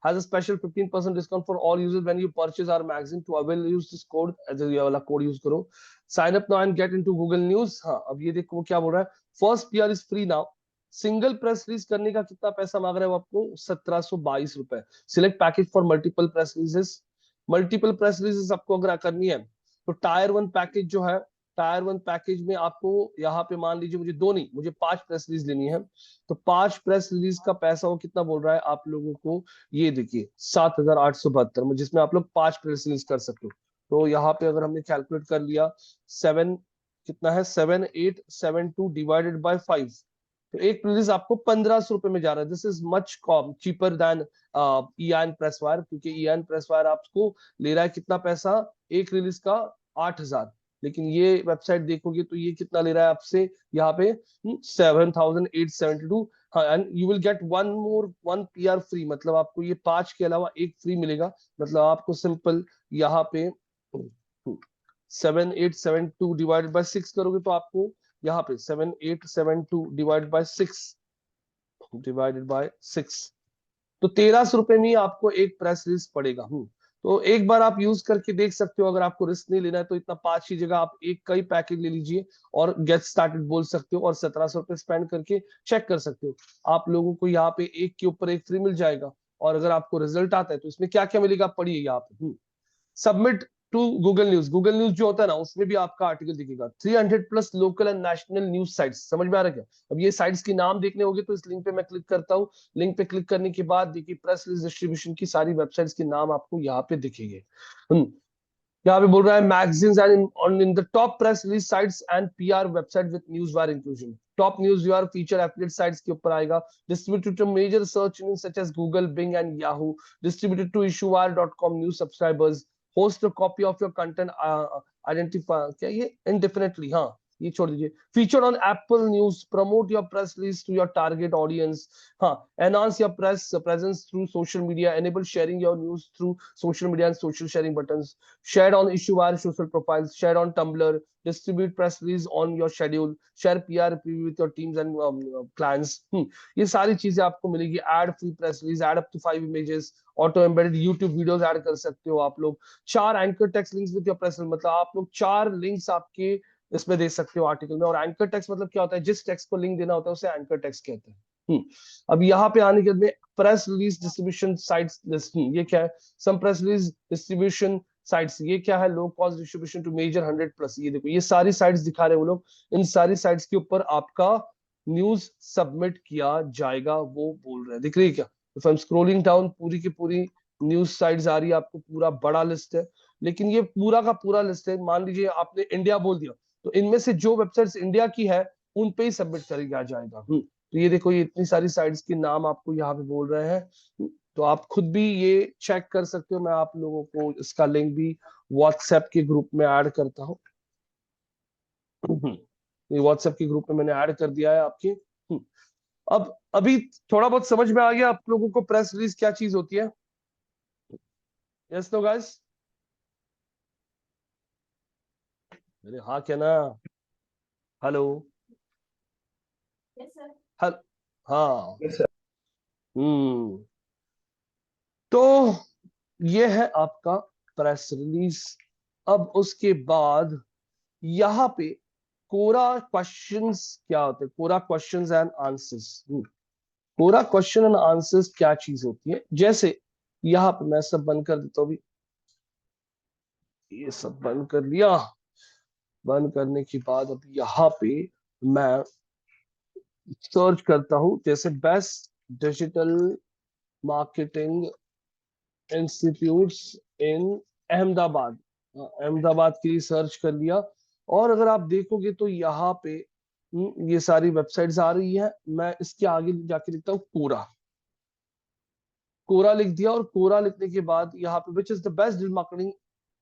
has a special 15% discount for all users when you purchase our magazine. To avail use this code, ये वाला कोड यूज करो, sign up now and get into Google News। हाँ, अब ये देखो वो क्या बोल रहा है, first PR is free now. Single press release करने का कितना पैसा मांग रहा है वो आपको, ₹1722। Select package for multiple press releases. Multiple press releases आपको अगर करनी है तो टायर 1 पैकेज जो है टायर 1 पैकेज में आपको यहाँ पे मान लीजिए मुझे 2 नहीं, मुझे 5 प्रेस रिलीज लेनी है, तो 5 प्रेस रिलीज का पैसा वो कितना बोल रहा है आप लोगों को, ये देखिए 7,872, जिसमें आप लोग 5 प्रेस रिलीज कर सकते हो। तो यहाँ पे अगर हमने कैलकुलेट कर लिया, 7 कितना है, 7872 डिवाइडेड बाय 5, तो एक रिलीज आपको 1500 रुपए में जा रहा है। This is much com cheaper than EIN press wire, क्योंकि ईआन प्रेस वायर आपको ले रहा है कितना पैसा, एक रिलीज का 8,000, लेकिन ये वेबसाइट देखोगे तो ये कितना ले रहा है आपसे यहाँ पे 7,872। हाँ, and you will get one PR free, मतलब आपको ये 5 के अलावा एक फ्री मिलेगा। मतलब आपको सिंपल यहाँ पे 7872 डिवाइडेड बाय 6 करोगे तो आपको यहाँ पे 7872 डिवाइडेड बाय 6, तो 1300 रुपए में ही आपको एक प्रेस रिलीज पड़ेगा। तो एक बार आप यूज करके देख सकते हो, अगर आपको रिस्क नहीं लेना है तो इतना 5 की जगह आप एक का ही पैकेज ले लीजिए और गेट स्टार्टेड बोल सकते हो, और 1700 रुपए स्पेंड करके चेक कर सकते हो। आप लोगों को यहाँ पे एक के ऊपर एक फ्री मिल जाएगा, और अगर आपको रिजल्ट आता है तो इसमें क्या क्या मिलेगा पढ़िए यहाँ पे। Submit to Google news, Google news जो होता है ना उसमें भी आपका आर्टिकल दिखेगा। 300 plus local and national news sites, समझ में आ रहा है क्या? अब ये साइट्स की नाम देखने होंगे तो इस लिंक पे मैं क्लिक करता हूँ। लिंक पे क्लिक करने के बाद देखिए प्रेस रिलीज डिस्ट्रीब्यूशन की सारी वेबसाइट्स के नाम आपको यहाँ पे दिखेंगे। यहाँ पे बोल रहा है magazines and on in the top press release sites and PR website with news wire inclusion. Top news wire feature affiliate sites के ऊपर आएगा। Distributed to major search engine such as Google, Bing and Yahoo. Distributed to issuewire.com news subscribers. Host a copy of your content identify, क्या ये indefinitely, हाँ ये छोड़ दीजिए। Feature on Apple news, promote your press release to your target audience. हाँ, enhance your press presence through social media, enable sharing your news through social media and social sharing buttons. Shared on IssueWire social profiles, shared on Tumblr, distribute press release on your schedule, share PR preview with your teams and clients. ये सारी चीजें आपको मिलेगी। Add free press release, add up to 5 images, auto embedded YouTube videos add कर सकते हो आप लोग। 4 anchor text links with your press release, मतलब आप लोग 4 लिंक्स आपके इसमें दे सकते हो आर्टिकल में। और एंकर टेक्स्ट मतलब क्या होता है, जिस टेक्स्ट को लिंक देना होता है उसे एंकर टेक्स्ट कहते हैं। अब यहाँ पे आने के बाद press release distribution sites list, ये क्या है, some press release distribution sites, ये क्या है, low cost distribution to major 100 plus. ये देखो ये सारी साइट्स दिखा रहे हैं वो लोग। इन सारी साइट्स के ऊपर आपका न्यूज सबमिट किया जाएगा, वो बोल रहे हैं, दिख रही है क्या? If I am scrolling down, पूरी की पूरी न्यूज साइट्स आ रही है, आपको पूरा बड़ा लिस्ट है। लेकिन ये पूरा का पूरा लिस्ट है। मान लीजिए आपने इंडिया बोल दिया, तो इनमें से जो वेबसाइट्स इंडिया की है उन पे ही सबमिट करेगा जाएगा। तो ये देखो ये इतनी सारी साइट्स के नाम आपको यहाँ पे बोल रहे हैं, तो आप खुद भी ये चेक कर सकते हो। मैं आप लोगों को इसका लिंक भी व्हाट्सएप के ग्रुप में ऐड करता हूँ। ये व्हाट्सएप के ग्रुप में मैंने ऐड कर दिया है आपके। अब अभी थोड़ा बहुत समझ में आ गया आप लोगों को प्रेस रिलीज क्या चीज होती है? Yes no guys? अरे हाँ क्या ना, हेलो, हल हाँ, Yes, sir. हम्म, तो ये है आपका प्रेस रिलीज। अब उसके बाद यहाँ पे कोरा क्वेश्चंस क्या होते हैं, Quora questions and answers. Quora question and answers क्या चीज होती है, जैसे यहाँ पे मैं सब बंद कर देता हूँ अभी, ये सब बंद कर लिया। बंद करने के बाद अब यहाँ पे मैं सर्च करता हूँ, जैसे बेस्ट डिजिटल मार्केटिंग इंस्टीट्यूट्स इन अहमदाबाद। अहमदाबाद के लिए सर्च कर लिया, और अगर आप देखोगे तो यहाँ पे ये सारी वेबसाइट्स आ रही है। मैं इसके आगे जाके लिखता हूँ कोरा। कोरा लिख दिया, और कोरा लिखने के बाद यहाँ पे which is the best digital marketing,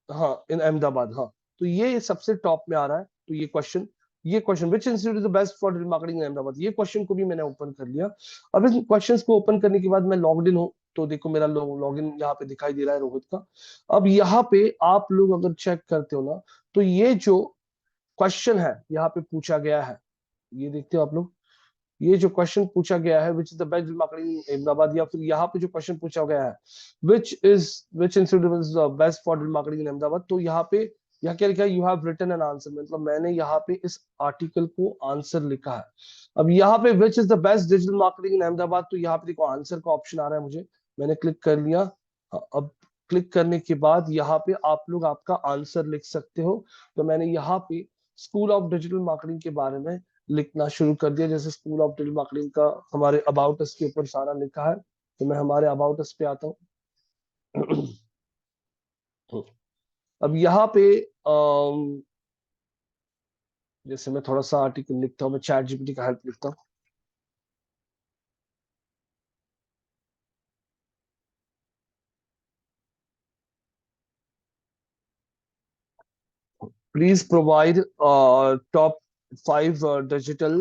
हाँ इन अहमदाबाद, हाँ तो ये सबसे टॉप में आ रहा है। तो ये question which institute is the best for digital marketing in Ahmedabad, ये क्वेश्चन को भी मैंने ओपन कर लिया। अब इस क्वेश्चंस को ओपन करने के बाद मैं लॉग्ड इन हूँ, तो देखो मेरा लॉगिन यहाँ पे दिखाई दे रहा है रोहित का। अब यहाँ पे आप लोग अगर चेक करते हो ना, तो ये जो क्वेश्चन है यहाँ पे पूछा गया है, ये देखते हो आप लोग, ये जो क्वेश्चन पूछा गया है which is the best marketing Ahmedabad, या फिर यहाँ पे जो क्वेश्चन पूछा गया है which institute is best for marketing in Ahmedabad, तो यहाँ पे यहाँ क्या लिखा है, you have written an answer, मतलब मैंने यहाँ पे इस आर्टिकल को आंसर लिखा है। अब यहाँ पे which is the best digital marketing in Ahmedabad, तो यहाँ पे देखो आंसर का ऑप्शन आ रहा है मुझे, मैंने क्लिक कर लिया। अब क्लिक करने के बाद यहाँ पे आप लोग आपका आंसर लिख सकते हो। तो मैंने यहाँ पे स्कूल ऑफ डिजिटल मार्केटिंग के बारे में लिखना शुरू कर दिया। जैसे स्कूल ऑफ डिजिटल मार्केटिंग का हमारे अबाउट अस के ऊपर सारा लिखा है, तो मैं हमारे अबाउट अस पे आता हूँ। अब यहाँ पे जैसे मैं थोड़ा सा आर्टिकल लिखता हूँ, मैं चैट जीपीटी का हेल्प लिखता हूँ। Please provide top 5 digital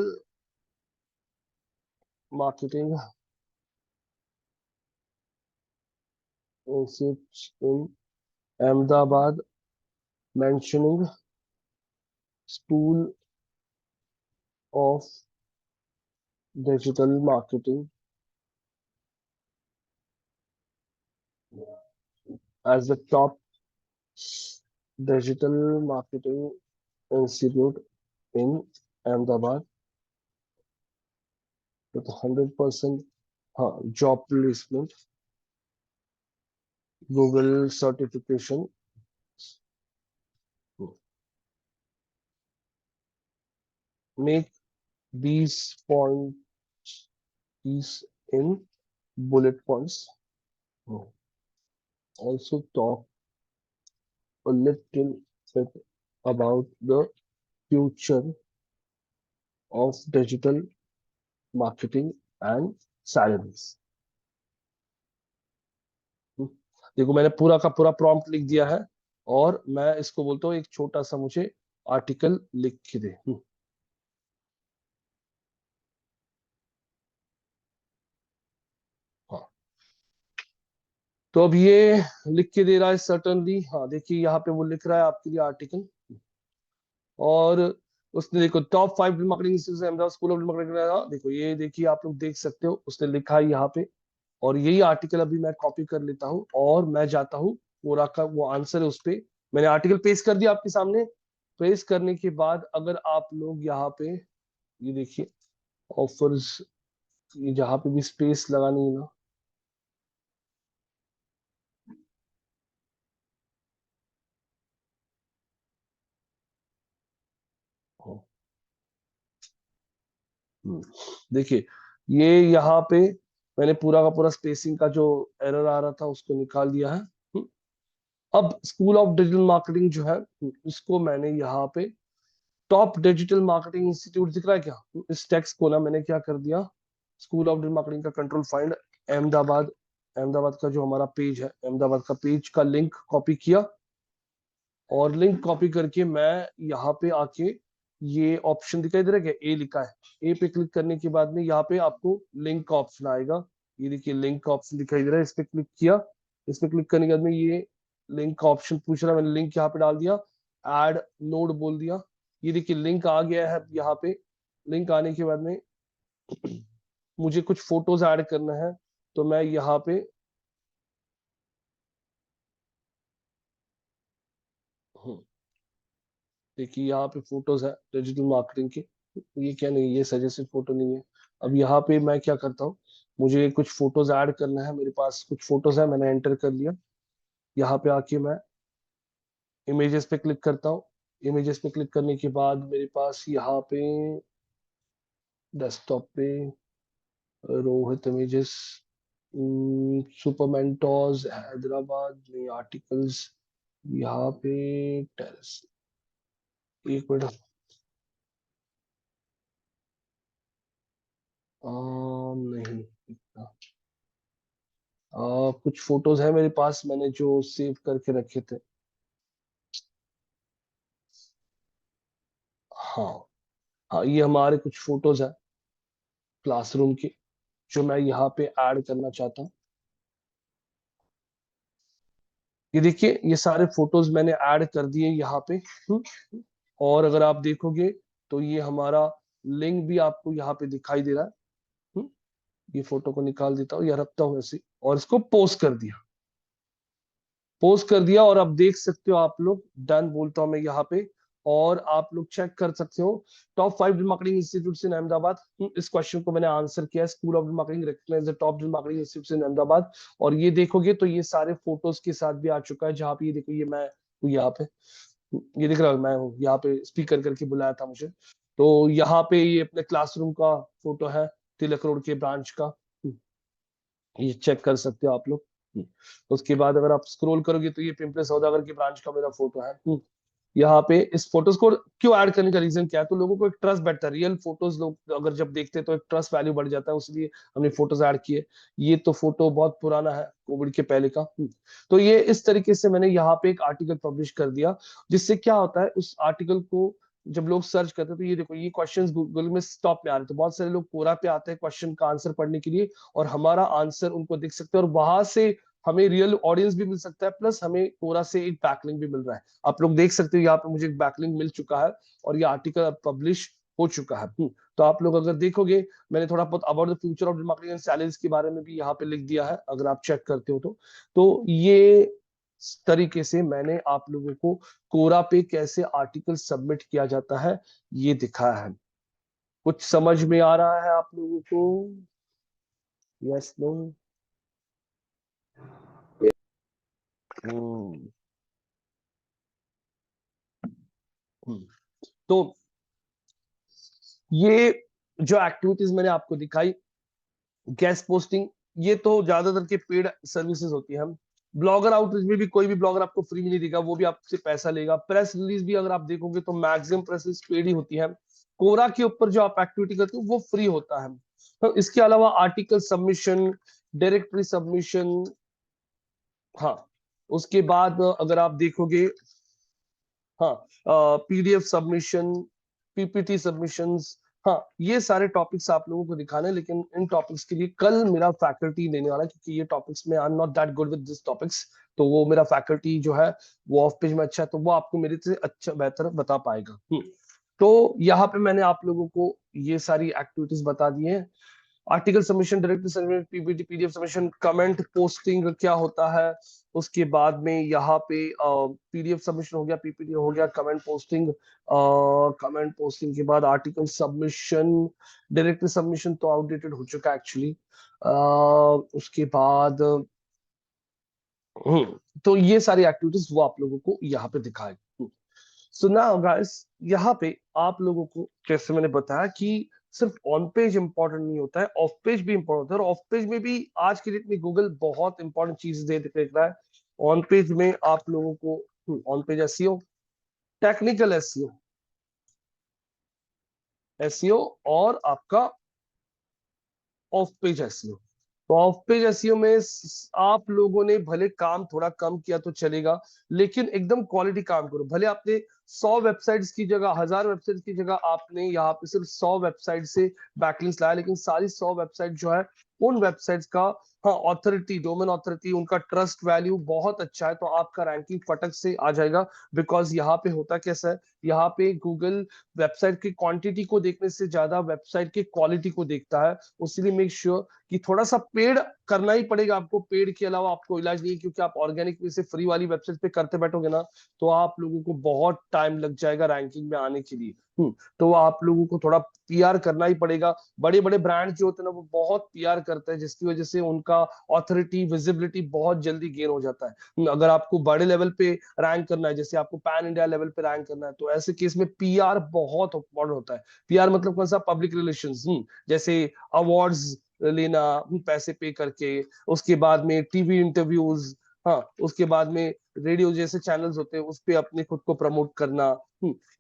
marketing institutes in Ahmedabad, mentioning School of Digital Marketing as the top digital marketing institute in Ahmedabad with 100% job placement, Google certification, make these points in bullet points. Also talk a little bit about the future of digital marketing and salaries. देखो मैंने पूरा का पूरा prompt लिख दिया है, और मैं इसको बोलता हूँ एक छोटा सा मुझे आर्टिकल लिख के दे। हाँ, तो अब ये लिख के दे रहा है सर्टनली। हाँ देखिए यहाँ पे वो लिख रहा है आपके लिए आर्टिकल, और उसने देखो top 5 marketing institute Ahmedabad school of marketing. देखो ये देखिए आप लोग देख सकते हो, उसने लिखा है यहाँ पे, और यही आर्टिकल अभी मैं कॉपी कर लेता हूँ और मैं जाता हूँ, पूरा का वो आंसर है उस पे। मैंने आर्टिकल पेस्ट कर दिया आपके सामने। पेस्ट करने के बाद अगर आप लोग यहाँ पे ये देखिए ऑफर्स, ये जहाँ पे भी स्पेस लगानी है ना, देखिए ये यहाँ पे मैंने पूरा का पूरा स्पेसिंग का जो एरर आ रहा था उसको निकाल दिया है। अब स्कूल ऑफ डिजिटल मार्केटिंग जो है इसको मैंने यहाँ पे टॉप डिजिटल मार्केटिंग इंस्टीट्यूट दिख रहा है क्या, इस टेक्स्ट को ना मैंने क्या कर दिया, स्कूल ऑफ डिजिटल मार्केटिंग का कंट्रोल फाइंड अहमदाबाद, अहमदाबाद का जो हमारा पेज है, अहमदाबाद का पेज का लिंक कॉपी किया, और लिंक कॉपी करके मैं यहाँ पे आके ये ऑप्शन दिखाई दे रहा है क्या, ए लिखा है, ए पे क्लिक करने के बाद में यहाँ पे आपको लिंक का ऑप्शन आएगा। ये देखिए लिंक का ऑप्शन दिखाई दे रहा है, इस पे क्लिक किया। इस पे क्लिक करने के बाद में ये लिंक का ऑप्शन पूछ रहा है, मैंने लिंक यहाँ पे डाल दिया, ऐड नोड बोल दिया। ये देखिए लिंक आ गया है यहाँ पे। लिंक आने के बाद में मुझे कुछ फोटोज ऐड करना है, तो मैं यहाँ पे देखिए यहाँ पे फोटोज है डिजिटल मार्केटिंग की। ये क्या नहीं, ये सजेस्टेड फोटो नहीं है। अब यहाँ पे मैं क्या करता हूँ, मुझे कुछ फोटोज ऐड करना है, मेरे पास कुछ फोटोज है, मैंने एंटर कर लिया। यहाँ पे आके मैं इमेजेस पे क्लिक करता हूँ। इमेजेस पे क्लिक करने के बाद मेरे पास यहाँ पे डेस्कटॉप पे रोहित इमेजेस, सुपरमेंटोज हैदराबाद में आर्टिकल्स, यहाँ पे टेरेस, एक मिनट, नहीं, कुछ फोटोज है मेरे पास मैंने जो सेव करके रखे थे। हाँ, हाँ ये हमारे कुछ फोटोज है क्लासरूम की, जो मैं यहाँ पे ऐड करना चाहता हूँ। ये देखिए ये सारे फोटोज मैंने ऐड कर दिए यहाँ पे। और अगर आप देखोगे तो ये हमारा लिंक भी आपको यहाँ पे दिखाई दे रहा है। ये फोटो को निकाल देता हूँ या रखता हूँ ऐसे, और इसको पोस्ट कर दिया, पोस्ट कर दिया। और अब देख सकते हो आप लोग, डन बोलता हूं मैं यहाँ पे, और आप लोग चेक कर सकते हो top 5 marketing institute in Ahmedabad. इस क्वेश्चन को मैंने आंसर किया, school of marketing recognised top marketing institute in Ahmedabad. और ये देखोगे तो ये सारे फोटोज के साथ भी आ चुका है, जहाँ पे ये देखो ये मैं हूँ यहाँ पे, ये दिख रहा है, मैं हूँ यहाँ पे, स्पीकर करके बुलाया था मुझे। तो यहाँ पे ये अपने क्लासरूम का फोटो है, तिलक रोड के ब्रांच का। ये चेक कर सकते हो आप लोग। उसके बाद अगर आप स्क्रॉल करोगे तो ये पिंपले सौदागर की ब्रांच का मेरा फोटो है। यहाँ पे इस फोटोज को क्यों ऐड करने का रीजन क्या है, तो लोगों को एक ट्रस्ट बैठता है, रियल फोटोज लोग अगर जब देखते हैं तो एक ट्रस्ट वैल्यू बढ़ जाता है, इसलिए हमने फोटोज ऐड किए। ये तो फोटो बहुत पुराना है, कोविड के पहले का। तो ये इस तरीके से मैंने यहाँ पे एक आर्टिकल पब्लिश कर दिया, जिससे क्या होता है, उस आर्टिकल को जब लोग सर्च करते हैं तो ये देखो, ये क्वेश्चंस गूगल में टॉप में आ रहे हैं, तो बहुत सारे लोग कोरा पे आते हैं क्वेश्चन का आंसर पढ़ने के लिए, और हमारा आंसर उनको दिख सकता है, और वहां से हमें रियल ऑडियंस भी मिल सकता है, प्लस हमें कोरा से एक बैकलिंक भी मिल रहा है। आप लोग देख सकते हो यहाँ पे मुझे एक बैकलिंक मिल चुका है, और ये आर्टिकल पब्लिश हो चुका है। तो आप लोग अगर देखोगे, मैंने थोड़ा बहुत about the future of marketing and salaries के बारे में भी यहाँ पे लिख दिया है, अगर आप चेक करते हो तो ये इस तरीके से मैंने आप लोगों को कोरा पे कैसे आर्टिकल सबमिट किया जाता है ये दिखाया है। कुछ समझ में आ रहा है आप लोगों को? Yes, no? तो ये जो एक्टिविटीज मैंने आपको दिखाई, गेस्ट पोस्टिंग, ये तो ज्यादातर के पेड सर्विसेज होती है। हम ब्लॉगर आउटरीच में भी कोई भी ब्लॉगर आपको फ्री में नहीं देगा, वो भी आपसे पैसा लेगा। प्रेस रिलीज भी अगर आप देखोगे तो मैक्सिमम प्रेस रिलीज पेड ही होती है। कोरा के ऊपर जो आप एक्टिविटी करते हो वो फ्री होता है। तो इसके अलावा आर्टिकल सबमिशन, डायरेक्टरी सबमिशन, हाँ, उसके बाद अगर आप देखोगे, हाँ, पीडीएफ सबमिशन, पीपीटी सबमिशंस, हाँ, ये सारे टॉपिक्स आप लोगों को दिखाने हैं, लेकिन इन टॉपिक्स के लिए कल मेरा फैकल्टी देने वाला है, क्योंकि ये टॉपिक्स में I am not that good with this topics. तो वो मेरा फैकल्टी जो है वो ऑफ पेज में अच्छा है, तो वो आपको मेरे से अच्छा बेहतर बता पाएगा। तो यहाँ पे मैंने आप लोगों को ये सारी एक्टिविटीज बता दी है। Article submission, directory submission, PPT PDF submission, comment posting क्या होता है, उसके बाद में यहाँ पे पीडीएफ सबमिशन हो गया, पीपीटी हो गया, कमेंट पोस्टिंग के बाद आर्टिकल सबमिशन, डायरेक्टरी सबमिशन तो आउटडेटेड हो चुका है एक्चुअली। उसके बाद तो ये सारी एक्टिविटीज वो आप लोगों को यहाँ पे दिखाए। सो नाउ गाइस, यहाँ पे आप लोगों को जैसे मैंने बताया कि सिर्फ ऑन पेज इंपॉर्टेंट नहीं होता है, ऑफ पेज भी इंपॉर्टेंट होता है, और ऑफ पेज में भी आज की डेट में गूगल बहुत इंपॉर्टेंट चीज देख रहा है। ऑन पेज में आप लोगों को on page SEO, technical SEO, SEO और आपका ऑफ पेज एसईओ। तो ऑफ पेज एसईओ में आप लोगों ने भले काम थोड़ा कम किया तो चलेगा, लेकिन एकदम क्वालिटी काम करो। भले आपने 100 वेबसाइट्स की जगह, 1000 वेबसाइट्स की जगह आपने यहाँ पे सिर्फ 100 वेबसाइट से बैकलिंक्स लाया, लेकिन सारी 100 वेबसाइट जो है उन वेबसाइट्स का, हाँ, ऑथोरिटी, डोमेन ऑथोरिटी, उनका ट्रस्ट वैल्यू बहुत अच्छा है, तो आपका रैंकिंग फटक से आ जाएगा। बिकॉज यहाँ पे होता कैसा है, यहाँ पे गूगल वेबसाइट की क्वांटिटी को देखने से ज्यादा वेबसाइट की क्वालिटी को देखता है। इसलिए मेक श्योर कि थोड़ा सा पेड करना ही पड़ेगा आपको, पेड के अलावा आपको इलाज नहीं है, क्योंकि आप ऑर्गेनिक में से फ्री वाली वेबसाइट पे करते बैठोगे ना, तो आप लोगों को बहुत टाइम लग जाएगा रैंकिंग में आने के लिए। तो आप लोगों को थोड़ा पीआर करना ही पड़ेगा। बड़े बड़े ब्रांड जो होते हैं ना, वो बहुत पीआर करते हैं, जिसकी वजह से उनका ऑथोरिटी, विजिबिलिटी बहुत जल्दी गेन हो जाता है। अगर आपको बड़े लेवल पे रैंक करना है, जैसे आपको पैन इंडिया लेवल पे रैंक करना है, तो ऐसे केस में पीआर बहुत इंपॉर्टेंट होता है। पीआर मतलब कौन सा? पब्लिक रिलेशंस, जैसे अवार्ड्स लेना पैसे पे करके, उसके बाद में टीवी इंटरव्यूज, हाँ, उसके बाद में रेडियो जैसे चैनल्स होते हैं उस पे अपने खुद को प्रमोट करना।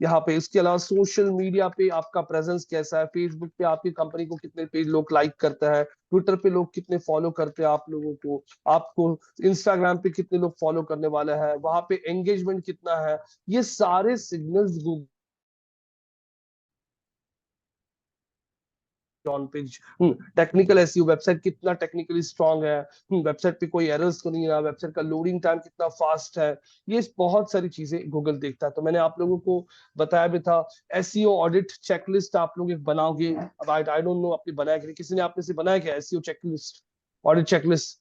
यहाँ पे इसके अलावा सोशल मीडिया पे आपका प्रेजेंस कैसा है, फेसबुक पे आपकी कंपनी को कितने पेज लोग लाइक करता है, ट्विटर पे लोग कितने फॉलो करते हैं आप लोगों को, आपको इंस्टाग्राम पे कितने लोग फॉलो करने वाले हैं, वहां पे एंगेजमेंट कितना है, ये सारे signals Google on page. Technical SEO, website कितना टेक्निकली स्ट्रांग है, वेबसाइट पे कोई एरर्स तो नहीं है, वेबसाइट का लोडिंग टाइम कितना फास्ट है, ये बहुत सारी चीजें गूगल देखता है। तो मैंने आप लोगों को बताया भी था, एसईओ ऑडिट चेकलिस्ट आप लोग एक बनाओगे। अब आई डोंट नो आपने बनाया कि नहीं, किसी ने आपने से बनाया क्या SEO checklist, audit checklist?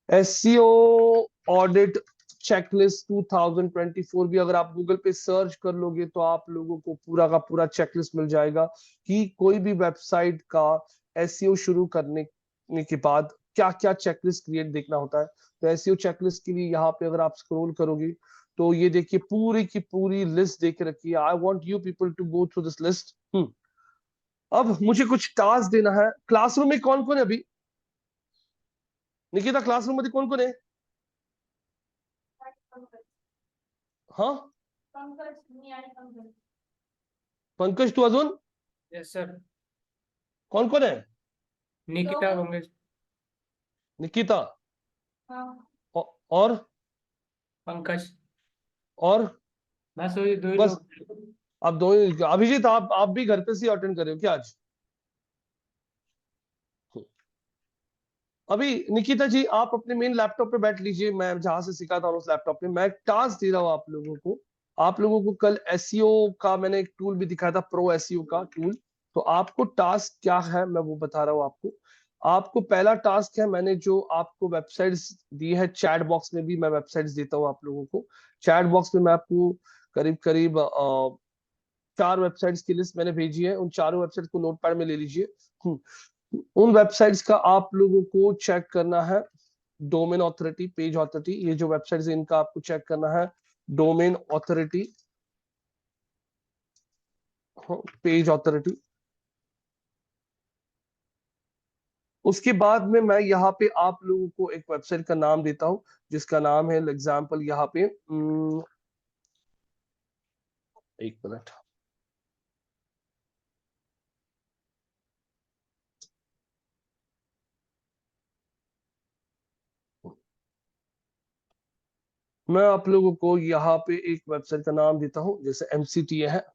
SEO audit checklist 2024 भी अगर आप गूगल पे सर्च कर लोगे तो आप लोगों को पूरा का पूरा चेकलिस्ट मिल जाएगा कि कोई भी वेबसाइट का एसईओ शुरू करने के बाद क्या क्या चेकलिस्ट क्रिएट देखना होता है। तो एसईओ चेकलिस्ट के लिए यहाँ पे अगर आप स्क्रॉल करोगे तो ये देखिए पूरी की पूरी लिस्ट देके रखी है। I want you people to go through this list. अब मुझे कुछ टास्क देना है। क्लासरूम में कौन कौन है अभी? निकिता, क्लासरूम मध्ये कोण कोण आहे? हाँ, पंकज, तू अजून यस सर। कौन कौन है? निकिता होंगे। निकिता हाँ। और पंकज। और बस वही दो ही बस? लोग। आप दो अभिजीत, आप भी घर पे से अटेंड कर रहे हो क्या आज? अभी निकिता जी, आप अपने मेन लैपटॉप पे बैठ लीजिए। मैं जहां से सिखाता हूँ उस लैपटॉप पे मैं एक टास्क दे रहा हूँ आप लोगों को। आप लोगों को कल एसईओ का मैंने एक टूल भी दिखाया था, प्रो एसईओ का टूल। तो आपको टास्क क्या है मैं वो बता रहा हूँ आपको। आपको पहला टास्क है, मैंने जो आपको वेबसाइट्स दी है, चैट बॉक्स में भी मैं वेबसाइट्स देता हूँ आप लोगों को। चैट बॉक्स में मैं आपको करीब करीब 4 वेबसाइट्स की लिस्ट मैंने भेजी है। उन चारों वेबसाइट को नोटपैड में ले लीजिए। उन वेबसाइट्स का आप लोगों को चेक करना है डोमेन ऑथोरिटी, पेज ऑथोरिटी। ये जो वेबसाइट्स है इनका आपको चेक करना है डोमेन ऑथोरिटी, पेज ऑथोरिटी। उसके बाद में मैं यहाँ पे आप लोगों को एक वेबसाइट का नाम देता हूँ जिसका नाम है एग्जाम्पल यहाँ पे एक मिनट। मैं आप लोगों को यहाँ पे एक वेबसाइट का नाम देता हूँ जैसे एमसीटी है।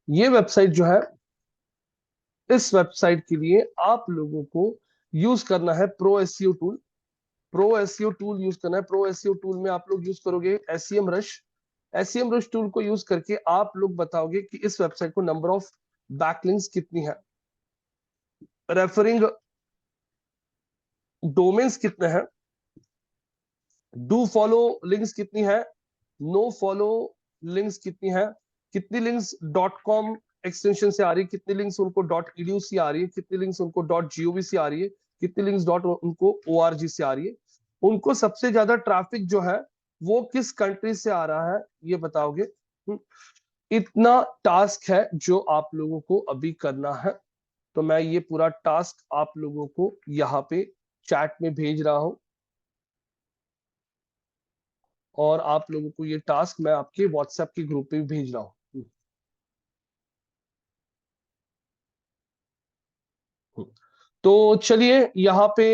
ये वेबसाइट जो है, इस वेबसाइट के लिए आप लोगों को यूज करना है pro SEO tool. Pro SEO tool use करना है। प्रो एसईओ टूल में आप लोग यूज करोगे SEM rush. SEM rush tool को यूज करके आप लोग बताओगे कि इस वेबसाइट को नंबर ऑफ बैकलिंक्स कितनी है, रेफरिंग डोमेन्स कितने हैं, डू फॉलो लिंक्स कितनी है, नो फॉलो लिंक्स कितनी है, कितनी लिंक्स डॉट कॉम एक्सटेंशन से आ रही है, कितनी लिंक्स उनको डॉट edu से आ रही है, कितनी लिंक्स उनको डॉट gov से आ रही है, कितनी लिंक्स डॉट उनको org से आ रही है। उनको सबसे ज्यादा ट्रैफिक जो है वो किस कंट्री से आ रहा है ये बताओगे। इतना टास्क है जो आप लोगों को अभी करना है। तो मैं ये पूरा टास्क आप लोगों को यहाँ पे चैट में भेज रहा हूं और आप लोगों को ये टास्क मैं आपके व्हाट्सएप के ग्रुप पे भी भेज रहा हूँ। तो चलिए यहाँ पे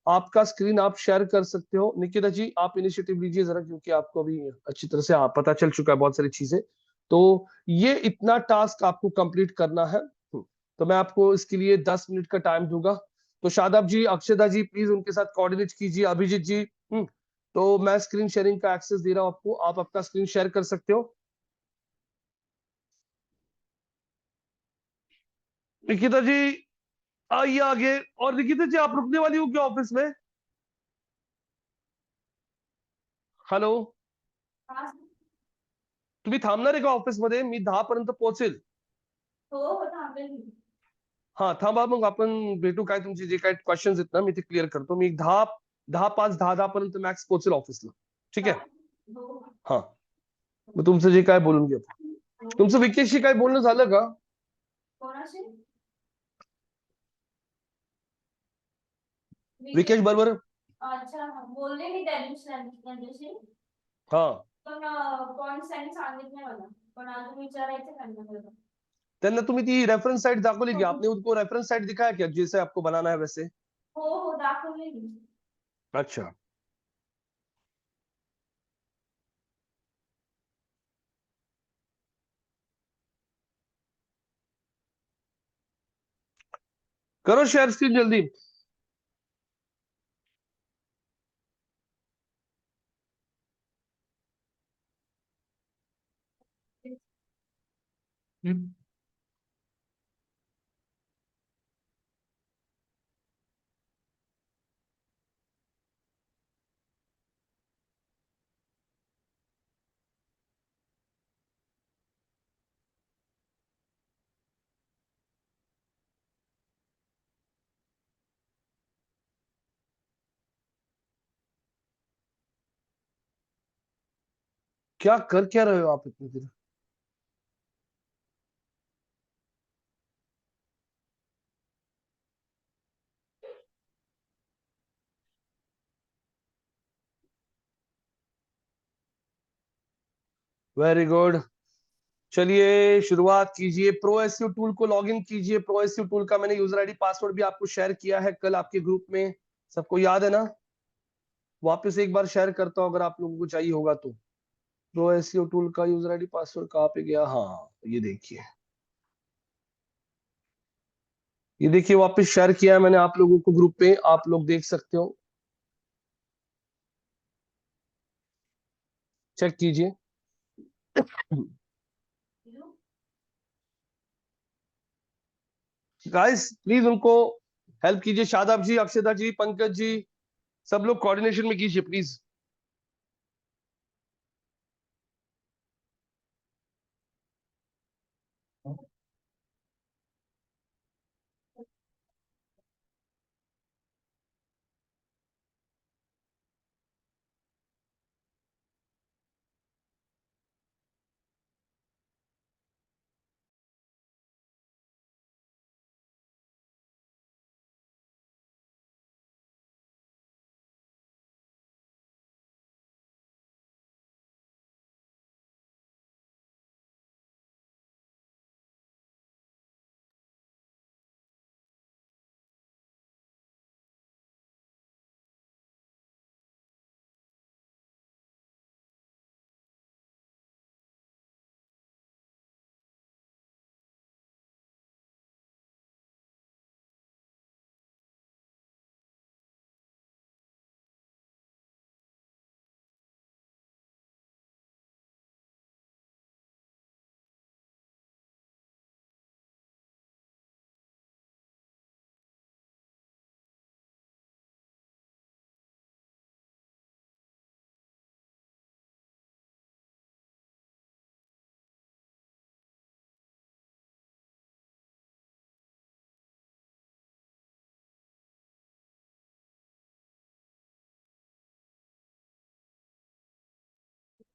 आपका स्क्रीन आप शेयर कर सकते हो। निकिता जी आप इनिशिएटिव लीजिए जरा, क्योंकि आपको अभी अच्छी तरह से पता चल चुका है बहुत सारी चीजें। तो ये इतना टास्क आपको कंप्लीट करना है। तो मैं आपको इसके लिए 10 मिनट का टाइम दूंगा। तो शादाब जी, अक्षदा जी, प्लीज उनके साथ कोऑर्डिनेट कीजिए। अभिजीत जी। तो मैं स्क्रीन शेयरिंग का एक्सेस दे रहा हूं आपको, आप आपका स्क्रीन शेयर कर सकते हो। निकिता जी आइए आगे। और निकिता जी आप रुकने वाली हो क्या ऑफिस में? हॅलो, तुम्ही थांबणार आहे का ऑफिस मध्ये? मी 10 पर्यंत पोहोचेल. हो हो थांबेल. हा थांबा, मग आपण भेटू. काय तुमचे जे काय क्वेश्चन्स आहेत ना मी ते क्लिअर करतो. मी 10, 10:05, 10:10 पर्यंत मॅक्स पोहोचेल ऑफिसला. ठीक आहे? हा, मग तुमचं जे काय बोलून घ्या. तुमचं विकेशशी काय बोलणं झालं का? कोणाशी? विकेश बरोबर? अच्छा, बोलले मी त्या दिवशी त्यांच्याशी. हा, पण पॉइंट्स त्यांनी सांगितले मला, पण अजून विचारायचं त्यांना जरा. त्यांना तुम्ही ती रेफरेंस साइट दाखवली की? आपने उनको रेफरेंस साइट दिखाया क्या जैसे आपको बनाना है वैसे? हो हो दाखवले मी. अच्छा, करो शेयर स्क्रीन जल्दी। हम्म. क्या कर क्या रहे हो आप इतनी देर? Very good. चलिए शुरुआत कीजिए। प्रो एसईओ टूल को लॉगिन कीजिए। प्रो एसईओ टूल का मैंने यूजर आईडी पासवर्ड भी आपको शेयर किया है कल आपके ग्रुप में, सबको याद है ना? वापस एक बार शेयर करता हूं अगर आप लोगों को चाहिए होगा तो। प्रो एसईओ टूल का यूजर आईडी पासवर्ड कहाँ पे गया? हाँ, ये देखिए, ये देखिए वापस शेयर किया है मैंने आप लोगों को ग्रुप पे, आप लोग देख सकते हो, चेक कीजिए। गाइस प्लीज उनको हेल्प कीजिए, शादाब जी, अक्षता जी, पंकज जी, सब लोग कोऑर्डिनेशन में कीजिए प्लीज।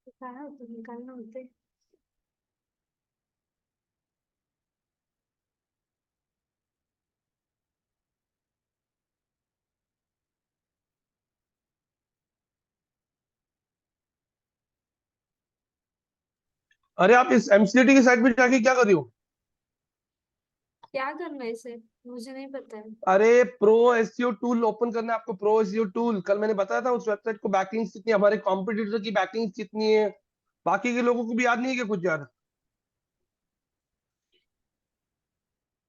दिखाया तो निकालना होते। अरे आप इस एमसीटी की साइट पे जाके क्या कर रही हो? क्या करना है इसे? मुझे नहीं पता है। अरे प्रो एसईओ टूल ओपन करना है आपको। प्रो एसईओ टूल कल मैंने बताया था, उस वेबसाइट को बैकलिंक्स कितनी है, हमारे कॉम्पिटिटर की बैकलिंक्स कितनी है, बाकी के लोगों को भी याद नहीं है क्या कुछ यार?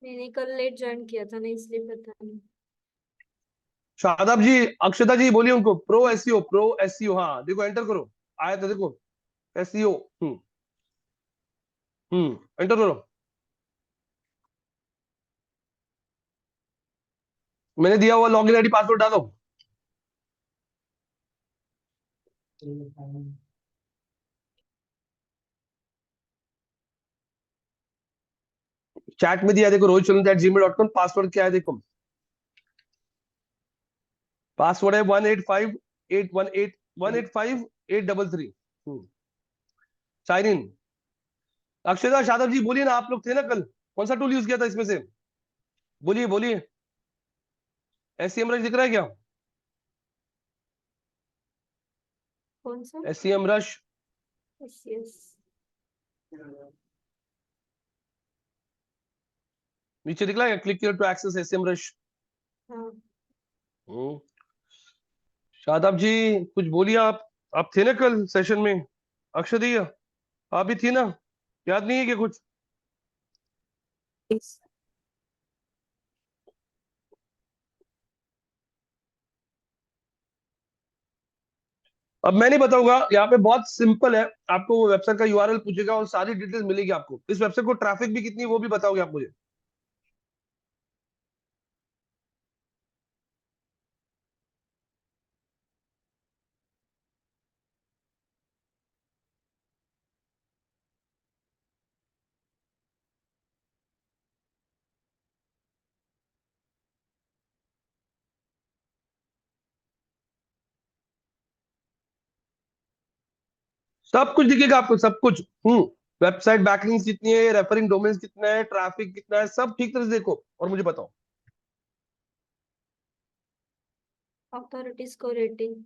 मैंने कल लेट ज्वाइन किया था ना, इसलिए पता नहीं। शादाब जी, अक्षता जी, बोलिए उनको प्रो एसईओ, प्रो एसईओ, हाँ देखो एंटर करो, आया था देखो, एसईओ। एंटर करो। मैंने दिया हुआ लॉगिन आईडी पासवर्ड डालो। चैट में दिया देखो, rohitchalun@gmail.com। पासवर्ड क्या है देखो, पासवर्ड है 18581818583। Sign in. अक्षता, शादाब जी बोलिए ना, आप लोग थे ना कल, कौन सा टूल यूज किया था इसमें से? बोलिए बोलिए। एससीएम रश दिख रहा है क्या? कौन सा? SCM rush yes yes. नीचे दिख रहा है, click to access SCM rush. हाँ। शादाब जी कुछ बोलिए आप थे ना कल सेशन में? अक्षत आप भी थी ना? याद नहीं है क्या कुछ? Yes. अब मैं नहीं बताऊंगा, यहाँ पे बहुत सिंपल है। आपको वो वेबसाइट का यूआरएल पूछेगा और सारी डिटेल्स मिलेगी आपको। इस वेबसाइट को ट्रैफिक भी कितनी है वो भी बताओगे आप मुझे। सब कुछ दिखेगा आपको, सब कुछ। वेबसाइट बैकलिंक्स कितनी है, रेफरिंग डोमेन्स कितना है, ट्रैफिक कितना है, सब ठीक तरह से देखो और मुझे बताओ। अथॉरिटीज को रेटिंग।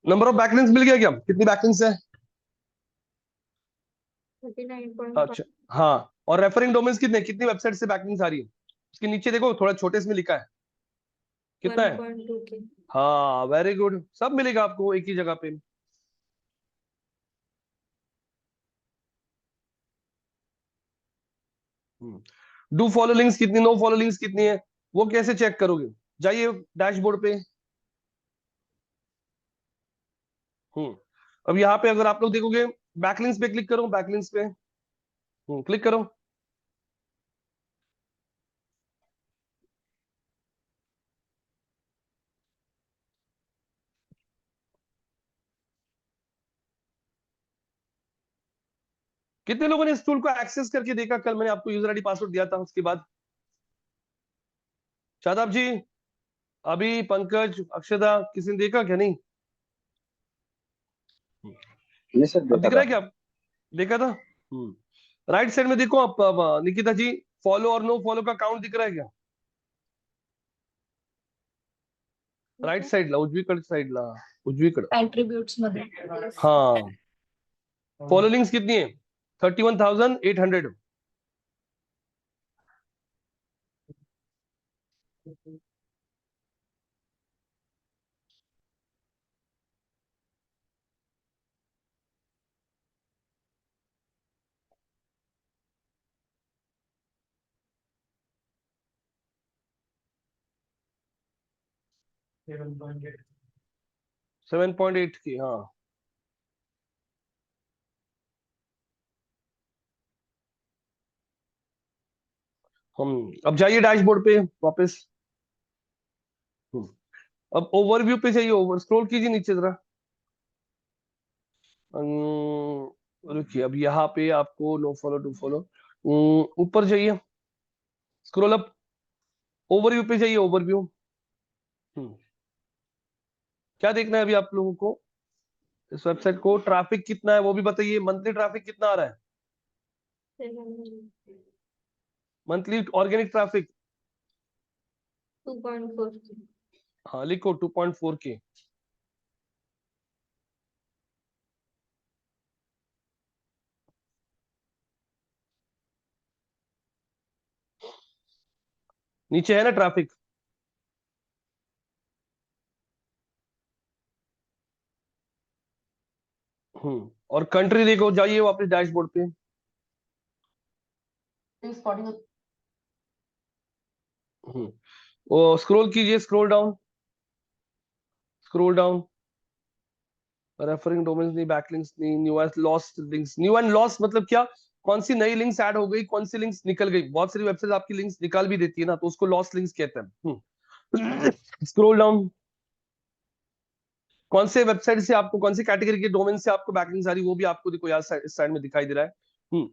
नंबर ऑफ बैकलिंक्स मिल गया क्या, कितनी बैकलिंक्स है? 39.5। अच्छा, हाँ। और रेफरिंग डोमेन्स कितने, कितनी वेबसाइट से बैकलिंक्स आ रही है? उसके नीचे देखो थोड़ा छोटे इसमें लिखा है, कितना है? 1.2 के। हाँ, वेरी गुड, सब मिलेगा आपको एक ही जगह पे। डू फॉलो लिंक्स कितनी, नो फॉलो लिंक्स कितनी है, वो कैसे चेक करोगे? जाइए डैशबोर्ड पे। हम्म अब यहाँ पे अगर आप लोग देखोगे, बैकलिंक्स पे क्लिक करो, बैकलिंक्स पे क्लिक करो। कितने लोगों ने इस टूल को एक्सेस करके देखा? कल मैंने आपको यूजर आईडी पासवर्ड दिया था उसके बाद। शादाब जी, अभी, पंकज, अक्षदा, किसी ने देखा क्या? नहीं? ये सब अब देखा दिख रहा था। है क्या? देखा था। राइट साइड में देखो आप, निकिता जी, फॉलो और नो फॉलो का काउंट दिख रहा है क्या? राइट साइडला, उजवीकडे साइडला, उजवीकडे। एट्रीब्यूट्स मध्ये। हाँ, फॉलोइंग्स कितनी है? 31,800। 7.8 की, हाँ। हम अब जाइए डैशबोर्ड पे वापस। हम्म, अब ओवरव्यू पे जाइए, ओवर स्क्रॉल कीजिए नीचे जरा। रुकिए, अब यहाँ पे आपको नो फॉलो, टू फॉलो, ऊपर जाइए, स्क्रॉल अप, ओवरव्यू पे जाइए, ओवरव्यू। क्या देखना है अभी आप लोगों को? इस वेबसाइट को ट्रैफिक कितना है वो भी बताइए, मंथली ट्रैफिक कितना आ रहा है? Monthly organic traffic. 2.4। हाँ, लिखो 2.4 के। नीचे है ना ट्रैफिक? और कंट्री देखो, जाइए वापस डैशबोर्ड पे। हम्म वो स्क्रॉल कीजिए, scroll down, scroll down. Referring domains नहीं, बैकलिंक्स नहीं, new and lost links. New and lost मतलब क्या? कौन सी नई लिंक्स ऐड हो गई, कौन सी लिंक्स निकल गई? बहुत सारी वेबसाइट आपकी लिंक्स निकाल भी देती है ना, तो उसको लॉस्ट लिंक्स कहते हैं। स्क्रॉल डाउन, कौन से वेबसाइट से आपको, कौन सी कैटेगरी के डोमेन से आपको बैकलिंक्स आ रही, वो भी आपको देखो यहाँ इस साइड में दिखाई दे रहा है।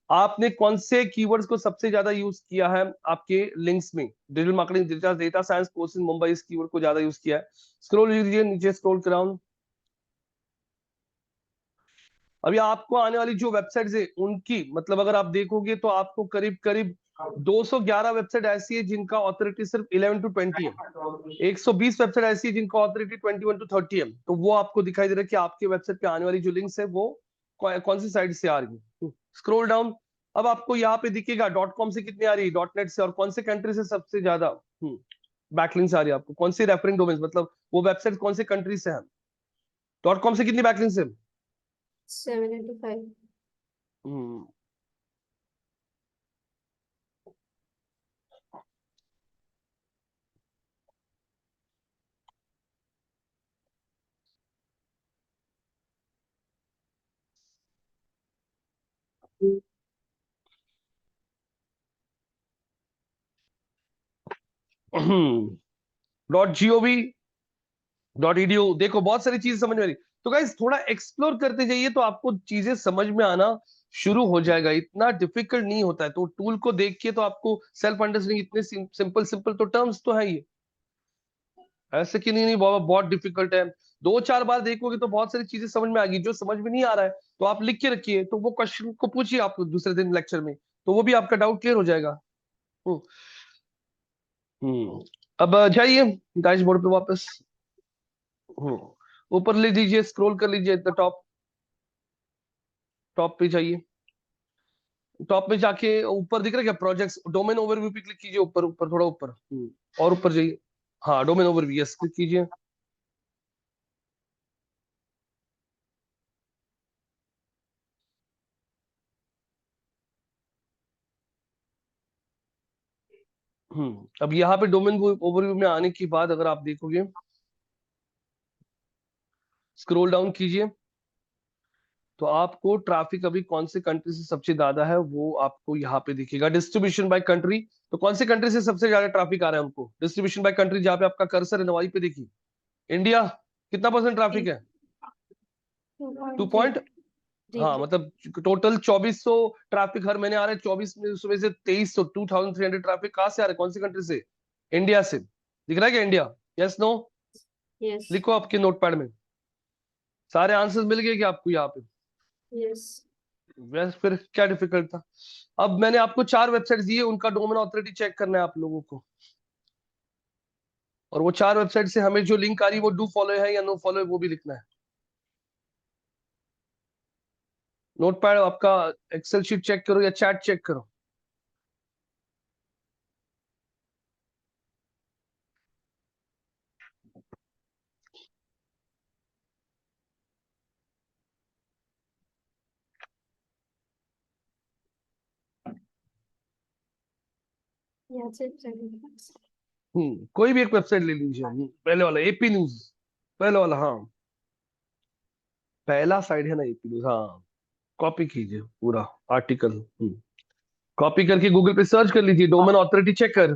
आपने कौन से कीवर्ड्स को सबसे ज्यादा यूज किया है आपके लिंक्स में? Digital marketing, data science course in Mumbai, इस कीवर्ड को ज्यादा यूज किया है। स्क्रॉल कीजिए नीचे, स्क्रॉल कराउन। अभी आपको आने वाली जो वेबसाइट्स है उनकी, मतलब अगर आप देखोगे तो आपको करीब करीब 211 वेबसाइट ऐसी है जिनका ऑथोरिटी सिर्फ 11 टू 20 है। 120 वेबसाइट ऐसी है जिनका ऑथोरिटी 21 टू 30 है। तो वो आपको दिखाई दे रहा है कि आपके वेबसाइट पे आने वाली जो लिंक्स है वो कौन सी साइट से आ रही है। Scroll down. अब आपको यहाँ पे दिखेगा डॉट कॉम से कितनी आ रही है, डॉट नेट से, और कौन से कंट्री से सबसे ज्यादा बैकलिंक्स आ रही है आपको, कौन सी रेफरिंग डोमेन, मतलब वो वेबसाइट कौन से कंट्री से है। डॉट कॉम से कितनी बैकलिंक्स है? 785। हम्म .gov .edu, देखो बहुत सारी चीजें समझ में आ रही। तो गाइस थोड़ा एक्सप्लोर करते जाइए तो आपको चीजें समझ में आना शुरू हो जाएगा, इतना डिफिकल्ट नहीं होता है। तो टूल को देख के तो आपको सेल्फ अंडरस्टैंडिंग, इतने सिंपल सिंपल तो टर्म्स तो है ये, ऐसे कि नहीं नहीं बहुत बहुत डिफिकल्ट है। दो चार बार देखोगे तो बहुत सारी चीजें समझ में आएगी। जो समझ में नहीं आ रहा है तो आप लिख के रखिए, तो वो क्वेश्चन को पूछिए आप दूसरे दिन लेक्चर में, तो वो भी आपका डाउट क्लियर हो जाएगा। हम्म हम्म। अब जाइए डैशबोर्ड पे वापस। ऊपर ले लीजिए, स्क्रॉल कर लीजिए द टॉप, टॉप पे जाइए। टॉप में जाके ऊपर दिख रहा है क्या, प्रोजेक्ट्स, डोमेन ओवरव्यू पे क्लिक कीजिए, ऊपर ऊपर थोड़ा ऊपर। और ऊपर जाइए। हाँ डोमेन ओवरव्यू, यस क्लिक कीजिए। अब यहाँ पे डोमेन ओवरव्यू में आने के बाद अगर आप देखोगे, स्क्रॉल डाउन कीजिए, तो आपको ट्रैफिक अभी कौन से कंट्री से सबसे ज्यादा है वो आपको यहाँ पे दिखेगा। डिस्ट्रीब्यूशन बाय कंट्री, तो कौन से कंट्री से सबसे ज्यादा ट्रैफिक आ रहा है हमको, डिस्ट्रीब्यूशन बाय कंट्री, जहाँ पे आपका कर्सर है ना वहीं पे देखिए। इंडिया कितना परसेंट ट्रैफिक है? 2 2.3। पॉइंट, जी हाँ जी। मतलब टोटल 2400 ट्रैफिक हर महीने आ रहा है। 24 में सुबह से 2300, 2300 ट्रैफिक कहाँ से आ रहा है, कौन सी कंट्री से? इंडिया से। दिख रहा है क्या इंडिया? Yes no? यस। लिखो आपके नोटपैड में। सारे आंसर्स मिल गए क्या आपको यहाँ पे? यस। बस फिर क्या डिफिकल्ट था। अब मैंने आपको 4 वेबसाइट दिए, उनका डोमेन ऑथोरिटी चेक करना है आप लोगों को, और वो 4 वेबसाइट से हमें जो लिंक आ रही है वो डू फॉलो है या नो फॉलो है वो भी लिखना है। नोटपैड आपका, एक्सेल शीट चेक करो या चैट चेक करो। यहाँ से चलेगा। कोई भी एक वेबसाइट ले लीजिए। पहले वाला एपी न्यूज, पहले वाला, हाँ पहला साइड है ना एपी न्यूज, हाँ कॉपी कीजिए पूरा आर्टिकल। कॉपी करके गूगल पे सर्च कर लीजिए domain authority checker.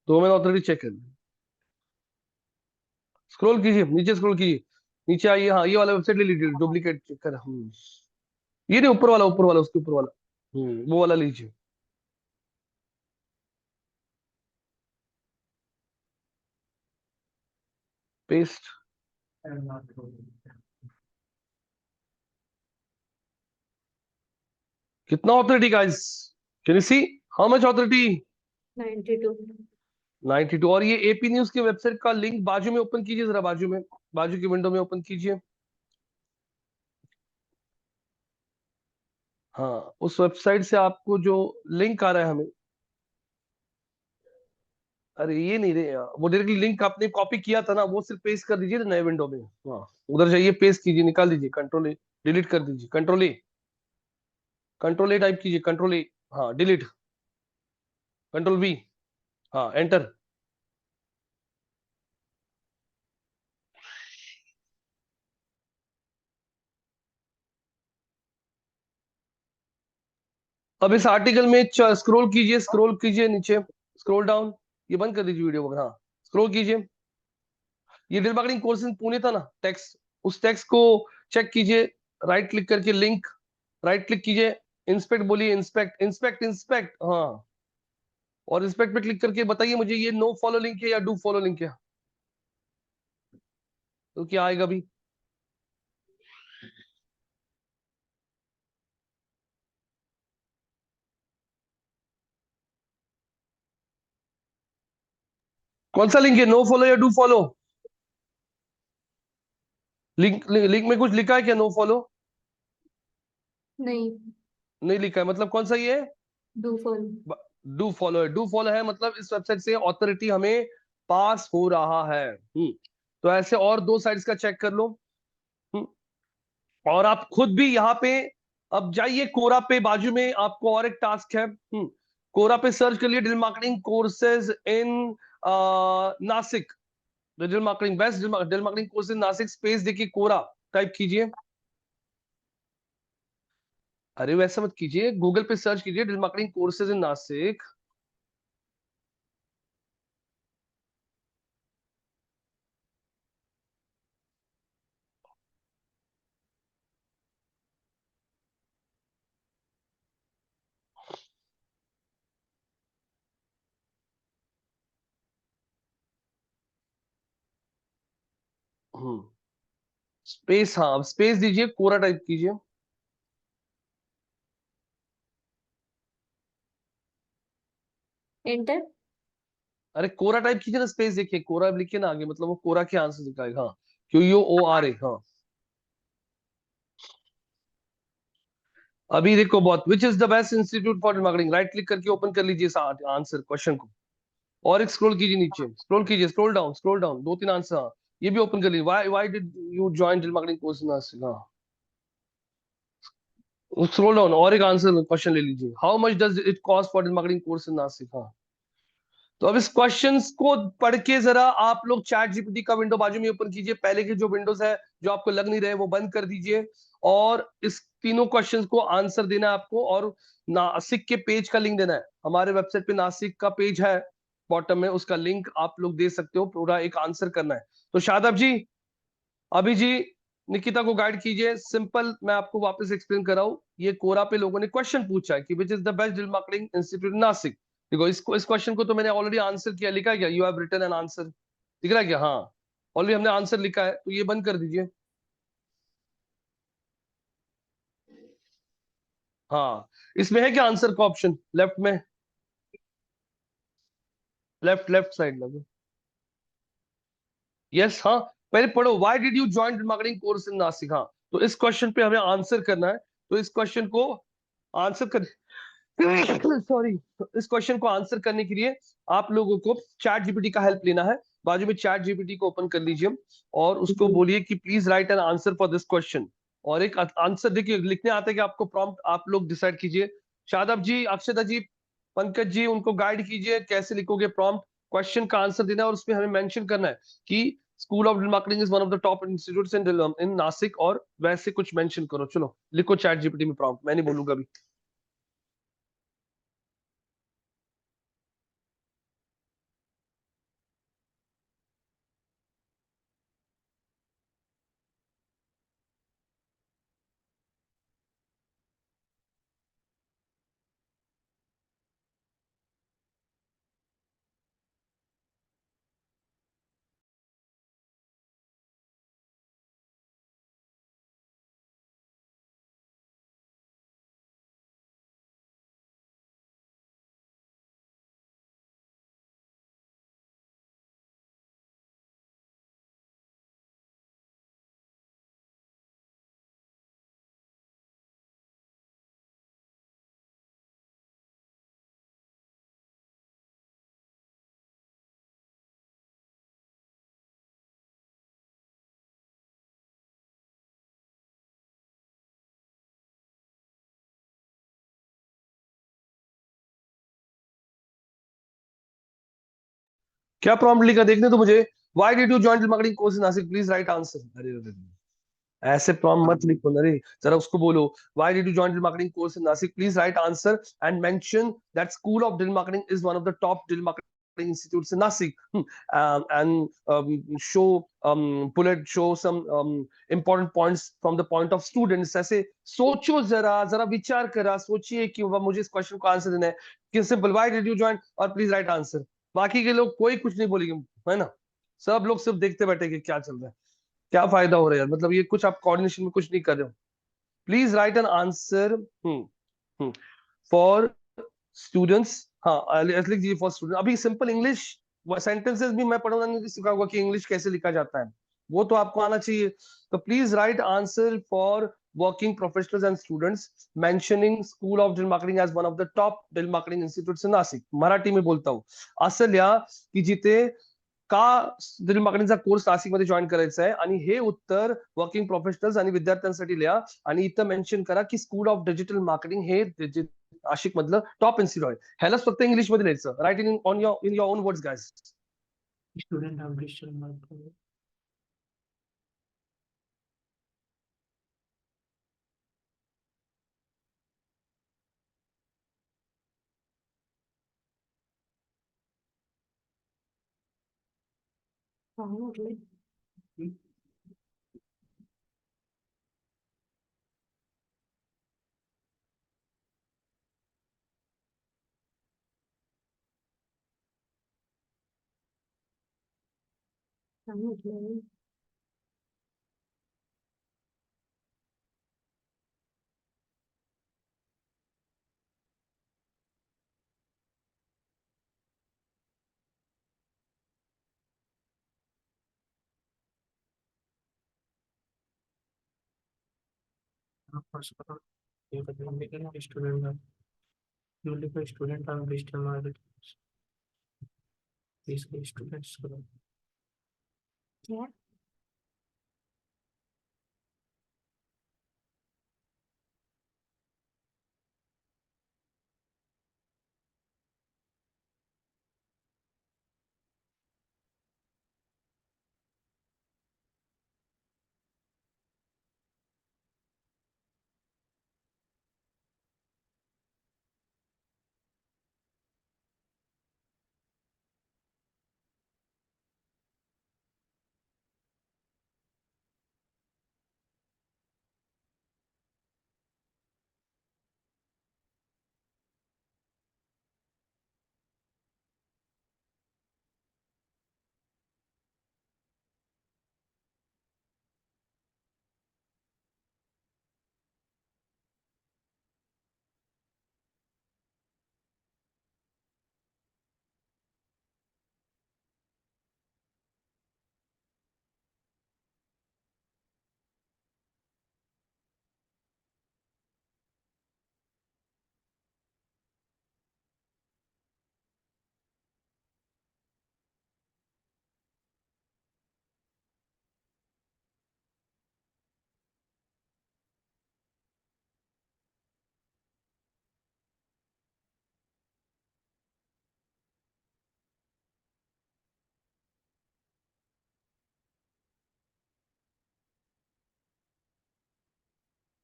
Domain authority checker, scroll कीजिए नीचे, स्क्रॉल कीजिए नीचे आइए, हाँ ये वाला वेबसाइट ले लीजिए डुप्लीकेट चेकर। ये नहीं, ऊपर वाला, ऊपर वाला, उसके ऊपर वाला, वो वाला लीजिए। पेस्ट। कितना authority guys, can you see how much authority? 92। 92। और ये एपी न्यूज की वेबसाइट का लिंक बाजू में ओपन कीजिए जरा, बाजू में, बाजू की विंडो में ओपन कीजिए। हाँ उस वेबसाइट से आपको जो लिंक आ रहा है हमें, अरे ये नहीं रे यार, वो डायरेक्टली लिंक आपने कॉपी किया था ना, वो सिर्फ पेस्ट कर दीजिए नए विंडो में। हाँ उधर जाइए, पेस्ट कीजिए, निकाल दीजिए, कंट्रोल ए, डिलीट कर दीजिए, कंट्रोल ए, कंट्रोल ए टाइप कीजिए, कंट्रोल ए, हाँ डिलीट, कंट्रोल बी, हाँ एंटर। अब इस आर्टिकल में स्क्रॉल कीजिए नीचे, स्क्रॉल डाउन। ये बंद कर दीजिए वीडियो वगैरह, हाँ स्क्रॉल कीजिए। ये digital marketing course in Pune था ना टेक्स्ट, उस टेक्स्ट को चेक कीजिए। राइट क्लिक करके लिंक, राइट क्लिक कीजिए, इंस्पेक्ट बोलिए, इंस्पेक्ट इंस्पेक्ट इंस्पेक्ट, हाँ। और इंस्पेक्ट पे क्लिक करके बताइए मुझे ये नो फॉलो लिंक है या डू फॉलो लिंक है, तो क्या आएगा अभी? कौन सा लिंक है, नो फॉलो या डू फॉलो? लिंक में कुछ लिखा है क्या, नो फॉलो? नहीं, नहीं लिखा है, मतलब कौन सा ये है? Do follow. डू फॉलो है, डू फॉलो है मतलब इस वेबसाइट से ऑथोरिटी हमें पास हो रहा है। तो ऐसे और दो साइट्स का चेक कर लो। हम्म, और आप खुद भी यहाँ पे, अब जाइए कोरा पे, बाजू में आपको और एक टास्क है। कोरा पे सर्च कर लिए digital marketing courses in Nashik, digital marketing best digital marketing courses Nashik, space देखिए कोरा टाइप कीजिए। अरे वैसा मत कीजिए, गूगल पे सर्च कीजिए digital marketing courses in Nashik. Space, हाँ स्पेस दीजिए, कोरा टाइप कीजिए। एंटर। अरे कोरा टाइप कीजिए ना, स्पेस देखिए, कोरा लिखिए ना आगे, मतलब वो कोरा के आंसर दिखाएगा, हाँ। QUORA, हाँ। अभी देखो बहुत, विच is the best institute for marketing, right click करके ओपन कर लीजिए आंसर क्वेश्चन को। और एक स्क्रॉल कीजिए नीचे, स्क्रॉल कीजिए, स्क्रॉल डाउन, दो तीन आंसर, हाँ। ये भी ओपन कर लीजिए, why did you join digital marketing course in Nashik, हाँ। स्क्रॉल डाउन और एक आंसर क्वेश्चन ले लीजिए, how much does it cost for digital marketing course in Nashik, हाँ। तो अब इस क्वेश्चंस को पढ़ के जरा आप लोग चैट जीपीटी का विंडो बाजू में ओपन कीजिए, पहले के जो विंडोज है जो आपको लग नहीं रहे वो बंद कर दीजिए, और इस तीनों क्वेश्चंस को आंसर देना है आपको। और नासिक के पेज का लिंक देना है, हमारे वेबसाइट पे नासिक का पेज है बॉटम में, उसका लिंक आप लोग दे सकते हो, पूरा एक आंसर करना है। तो शादाब जी, अभी जी, निकिता को गाइड कीजिए। सिंपल, मैं आपको वापस एक्सप्लेन कर रहा हूँ। ये कोरा पे लोगों ने क्वेश्चन पूछा है कि विच is the best digital marketing institute Nashik. देखो इसको, इस क्वेश्चन को तो मैंने ऑलरेडी आंसर किया, लिखा है क्या, you have written an answer, दिख रहा है क्या? हाँ, ऑलरेडी हमने आंसर लिखा है, तो ये बंद कर दीजिए। हाँ, इसमें है क्या आंसर का ऑप्शन लेफ्ट में, लेफ्ट लेफ्ट साइड लगे। यस, हाँ। पहले पढ़ो, why did you join marketing course in Nashik, हाँ। तो इस क्वेश्चन पे हमें आंसर करना है। तो इस क्वेश्चन को आंसर कर सॉरी, इस क्वेश्चन को आंसर करने के लिए आप लोगों को चैट जीपीटी का हेल्प लेना है। बाजू में चैट जीपीटी को ओपन कर लीजिए और उसको बोलिए कि please right an answer for this question. और एक आंसर देखिए लिखने आता है कि आपको प्रॉम्प्ट आप लोग डिसाइड कीजिए। शादाब जी, अक्षता जी, पंकज जी, उनको गाइड कीजिए कैसे लिखोगे प्रॉम्प्ट, क्वेश्चन का आंसर देना है, और उसमें हमें मेंशन करना है कि school of marketing is one of the top institutes in Nashik, और वैसे कुछ मेंशन करो। चलो लिखो चैट जीपीटी में प्रॉम्प्ट, मैं नहीं बोलूंगा अभी। क्या प्रॉम्प्ट लिखा देखने तो मुझे, why did you join marketing course in Nashik, please write answer. अरे ऐसे प्रॉम्प्ट मत लिखो ना रे, जरा उसको बोलो why did you join digital marketing course in Nashik, please write answer and mention that school of digital marketing is one of the top digital marketing institutes in Nasik. And show bullet show some important points from the point of students. ऐसे सोचो, जरा जरा विचार करा, सोचिए कि मुझे इस क्वेश्चन को आंसर देना है कि simple why did you join और प्लीज राइट आंसर। बाकी के लोग कोई कुछ नहीं बोलेंगे, है ना, सब लोग सिर्फ देखते बैठे कि क्या चल रहा है, क्या फायदा हो रहा है यार, मतलब ये कुछ आप कोऑर्डिनेशन में कुछ नहीं कर रहे हो। Please right an answer for students. हाँ लिख दीजिए फॉर स्टूडेंट। अभी सिंपल इंग्लिश सेंटेंसेस भी मैं पढ़ूंगा, नहीं सिखाऊंगा कि इंग्लिश कैसे लिखा जाता है, वो तो आपको आना चाहिए। तो please write answer for working professionals and students mentioning school of digital marketing as one of the top digital marketing institutes in Nashik. Marathi में बोलता हूँ, असल्या की जिथे का डिजिटल मार्केटिंगचा कोर्स नाशिकमध्ये जॉईन करायचा आहे, आणि हे उत्तर वर्किंग प्रोफेशनल्स आणि विद्यार्थ्यांसाठी लिहा, आणि इथं मेन्शन करा की स्कूल ऑफ डिजिटल मार्केटिंग हे नाशिक मधलं टॉप इन्स्टिट्यूट आहे। ह्यालाच फक्त इंग्लिश मध्ये लिहायचं, writing in your own words guys. Student of digital marketing. Student of digital marketing, इसके स्टूडेंट्स करो। क्या?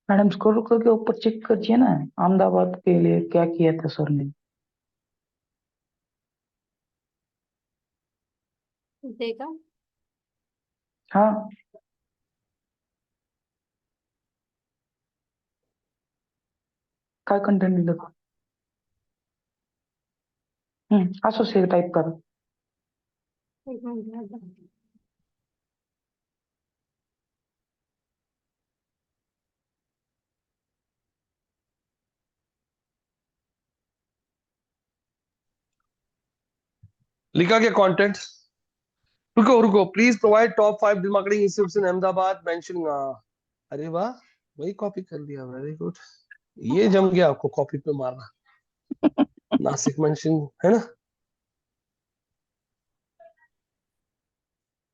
मैडम स्क्रॉल करके ऊपर चेक करिए ना, अहमदाबाद के लिए क्या किया था सर ने। देखा? हाँ, काय कंटेंट दिलं? असोसिएट टाइप करा। एक मिनिट. लिखा क्या कंटेंट? रुको रुको, please provide top 5 digital marketing institutes in Ahmedabad mentioning. अरे वाह, वही कॉपी कर लिया, वेरी गुड। ये जम गया आपको कॉपी पे मारना, नासिक मेंशन है ना।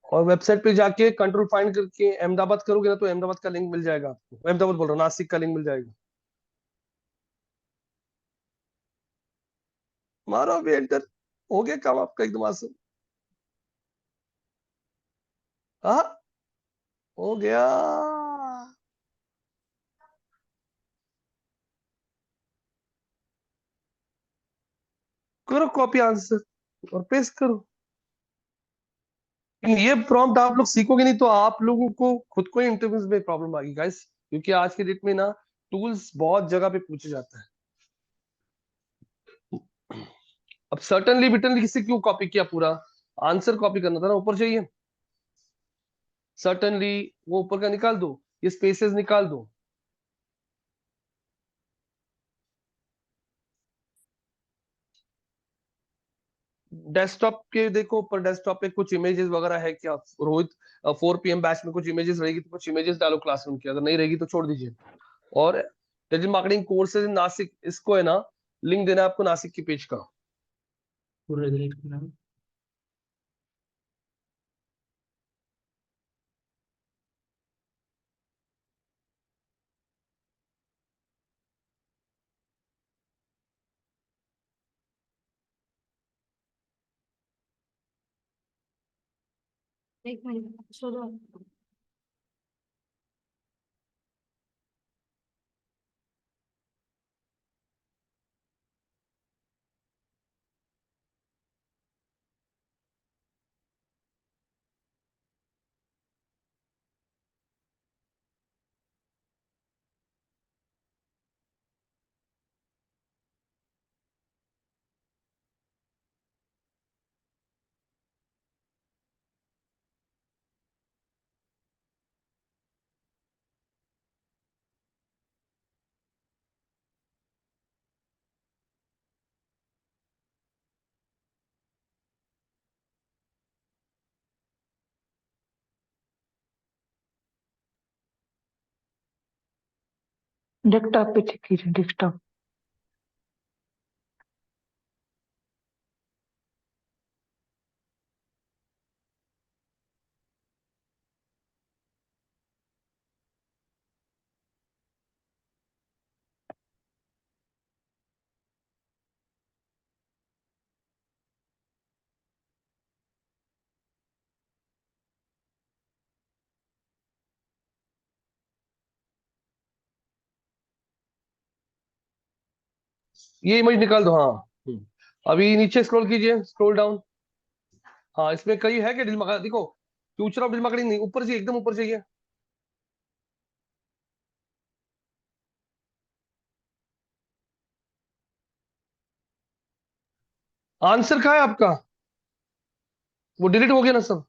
और वेबसाइट पे जाके कंट्रोल फाइंड करके अहमदाबाद करोगे ना, तो अहमदाबाद का लिंक मिल जाएगा आपको। अहमदाबाद बोल रहा हूँ, नासिक का लिंक मिल जाएगा। मारो अभी एंटर, हो गया काम आपका एकदम आसान। हाँ, हो गया। करो कॉपी आंसर और पेस्ट करो। ये प्रॉम्प्ट आप लोग सीखोगे नहीं तो आप लोगों को खुद को ही इंटरव्यूज में प्रॉब्लम आएगी गाइस, क्योंकि आज के डेट में ना टूल्स बहुत जगह पे पूछे जाता है। अब सर्टनली बिटनली किसी क्यों कॉपी किया, पूरा आंसर कॉपी करना था ना, ऊपर चाहिए सर्टनली, वो ऊपर का निकाल दो, ये स्पेसेस निकाल दो। डेस्कटॉप के देखो ऊपर, डेस्कटॉप पे कुछ इमेजेस वगैरह है क्या रोहित? 4 PM बैच में कुछ इमेजेस रहेगी तो कुछ इमेजेस डालो क्लासरूम की, अगर नहीं रहेगी तो छोड़ दीजिए। और digital marketing courses in Nashik, इसको है ना लिंक देना है आपको नासिक की पेज का। पूरा डिलीट करना है। एक मिनट सुनो। डेस्कटॉप पे चेक कीजिए, डेस्कटॉप। ये इमेज निकाल दो, हाँ। अभी नीचे स्क्रॉल कीजिए, स्क्रॉल डाउन। हाँ, इसमें कई है कि डिजिटल मार्केटिंग, देखो फ्यूचर ऑफ डिजिटल मार्केटिंग नहीं, ऊपर चाहिए, एकदम ऊपर चाहिए। आंसर कहाँ है आपका? वो डिलीट हो गया ना सब?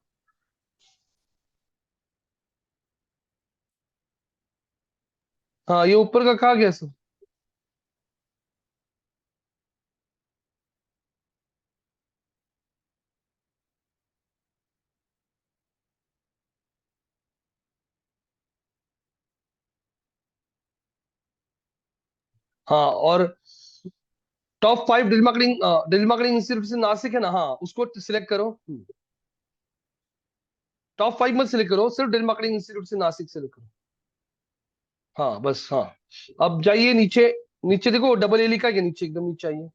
हाँ, ये ऊपर का कहाँ गया सब? हाँ, और टॉप 5 डिजिटल मार्केटिंग इंस्टीट्यूट से नासिक है ना, हाँ उसको सिलेक्ट करो। टॉप 5 मत सिलेक्ट करो, सिर्फ डिजिटल मार्केटिंग इंस्टीट्यूट से नासिक सिलेक्ट करो। हाँ बस, हाँ। अब जाइए नीचे, नीचे देखो डबल ए लिखा है क्या नीचे, एकदम नीचे आइए।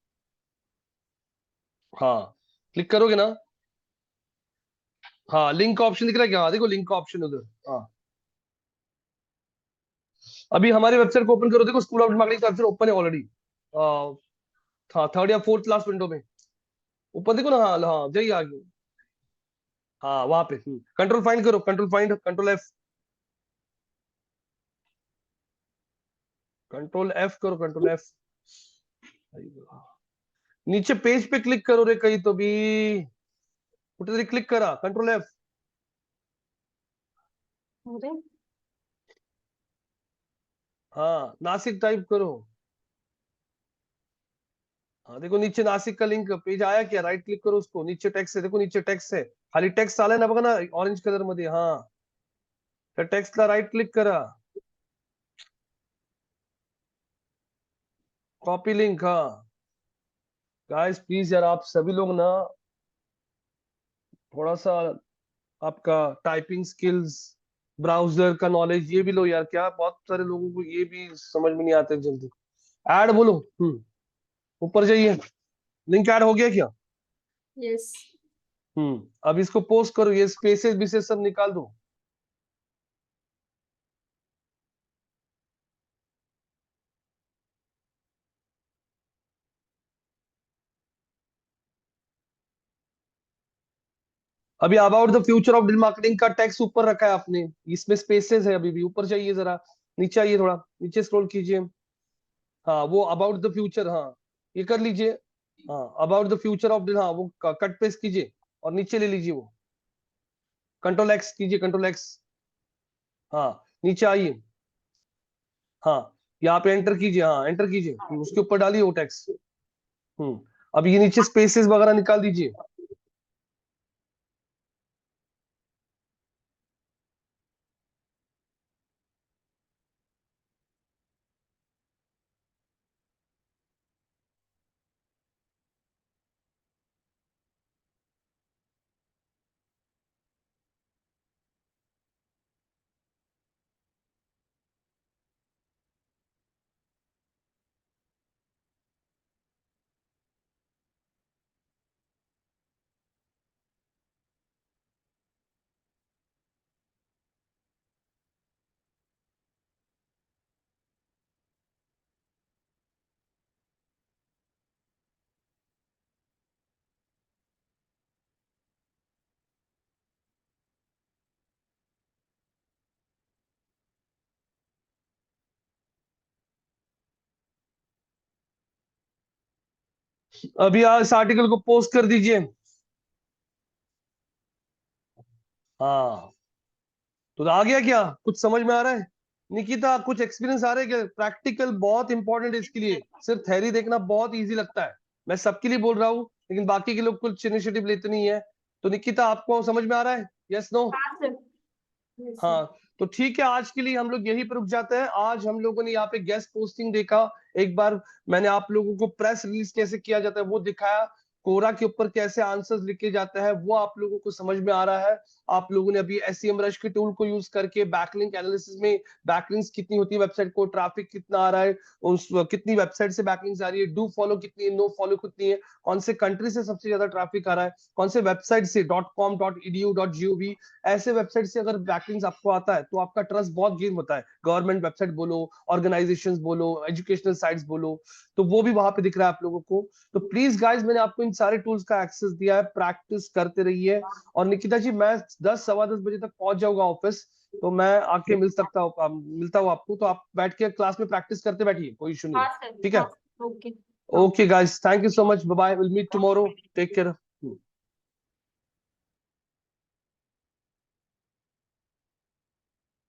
हाँ, क्लिक करोगे ना, हाँ लिंक का ऑप्शन दिख रहा है क्या? हाँ देखो लिंक का ऑप्शन उधर, हाँ। अभी हमारे वेबसाइट को ओपन करो, देखो स्कूल ऑफ मार्केटिंग का वेबसाइट ओपन है ऑलरेडी। हाँ, थर्ड या फोर्थ लास्ट विंडो में ऊपर देखो ना, हाँ हाँ जाइए आगे। हाँ वहां पे कंट्रोल फाइंड करो, control find, control F, control F करो, कंट्रोल F। नीचे पेज पे क्लिक करो रे कहीं तो भी, कुठेतरी क्लिक करा, कंट्रोल F। अरे हाँ, नासिक टाइप करो। हाँ देखो नीचे नासिक का लिंक पेज आया क्या? राइट क्लिक करो उसको, नीचे टेक्स्ट है, देखो नीचे टेक्स्ट है, खाली टेक्स्ट आलाय ना बघा ना ऑरेंज कलर मध्ये, हाँ त्या टेक्स्टला राइट क्लिक करा, कॉपी लिंक, हाँ। गाइस प्लीज यार, आप सभी लोग ना थोड़ा सा आपका टाइपिंग स्किल्स, ब्राउजर का नॉलेज ये भी लो यार, क्या बहुत सारे लोगों को ये भी समझ में नहीं आते जल्दी। ऐड बोलो, ऊपर जाइए, लिंक ऐड हो गया क्या? यस। अब इसको पोस्ट करो, ये स्पेसेस विसेस सब निकाल दो। अभी about the future of digital marketing का टेक्स्ट ऊपर रखा है आपने, इसमें स्पेसेस है, अभी भी ऊपर जाइए जरा, नीचे आइए, थोड़ा नीचे स्क्रॉल कीजिए। हाँ वो अबाउट द फ्यूचर, हाँ ये कर लीजिए। हाँ अबाउट द फ्यूचर ऑफ, हाँ वो कट पेस्ट कीजिए और नीचे ले लीजिए, वो कंट्रोल एक्स कीजिए, कंट्रोल एक्स। हाँ नीचे आइए, हाँ यहाँ पे एंटर कीजिए, हाँ एंटर कीजिए, उसके ऊपर डालिए वो टेक्स्ट। अब ये नीचे स्पेसेस वगैरह निकाल दीजिए। अभी आज इस आर्टिकल को पोस्ट कर दीजिए। हाँ तो आ गया क्या, कुछ समझ में आ रहा है? निकिता कुछ एक्सपीरियंस आ रहा है क्या? प्रैक्टिकल बहुत इंपॉर्टेंट है इसके लिए, सिर्फ थ्योरी देखना बहुत इजी लगता है, मैं सबके लिए बोल रहा हूँ, लेकिन बाकी के लोग कुछ इनिशिएटिव लेते नहीं है। तो निकिता आपको समझ में आ रहा है, यस नो? हाँ सर। Yes, sir. हाँ तो ठीक है, आज के लिए हम लोग यहीं पर रुक जाते हैं। आज हम लोगों ने यहाँ पे गेस्ट पोस्टिंग देखा, एक बार मैंने आप लोगों को प्रेस रिलीज कैसे किया जाता है वो दिखाया, कोरा के ऊपर कैसे आंसर्स लिखे जाते हैं वो आप लोगों को समझ में आ रहा है। आप लोगों ने अभी SEMrush के टूल को यूज करके बैकलिंक एनालिसिस में बैकलिंक्स कितनी होती है वेबसाइट को, ट्रैफिक कितना आ रहा है, उस कितनी वेबसाइट से बैकलिंक्स आ रही है, डू फॉलो कितनी है, नो फॉलो कितनी है, कौन से कंट्री से सबसे ज्यादा ट्रैफिक आ रहा है, कौन से वेबसाइट से .com .edu .gov ऐसे वेबसाइट से अगर बैकलिंक्स आपको आता है तो आपका ट्रस्ट बहुत गेन होता है। गवर्नमेंट वेबसाइट बोलो, ऑर्गेनाइजेशंस बोलो, एजुकेशनल साइट्स बोलो, तो वो भी वहां पे दिख रहा है आप लोगों को। तो प्लीज गाइस मैंने आपको इन सारे टूल्स का एक्सेस दिया है, प्रैक्टिस करते रहिए। और निकिता जी मैं 10 सवा 10 बजे तक पहुंच जाऊंगा ऑफिस, तो मैं आके मिलता हूँ आपको, तो आप बैठ के क्लास में प्रैक्टिस करते बैठिए, कोई इशू नहीं हाँ है। सर। ठीक है, हाँ, okay. Okay guys, thank you so much, bye bye, will meet tomorrow, take care.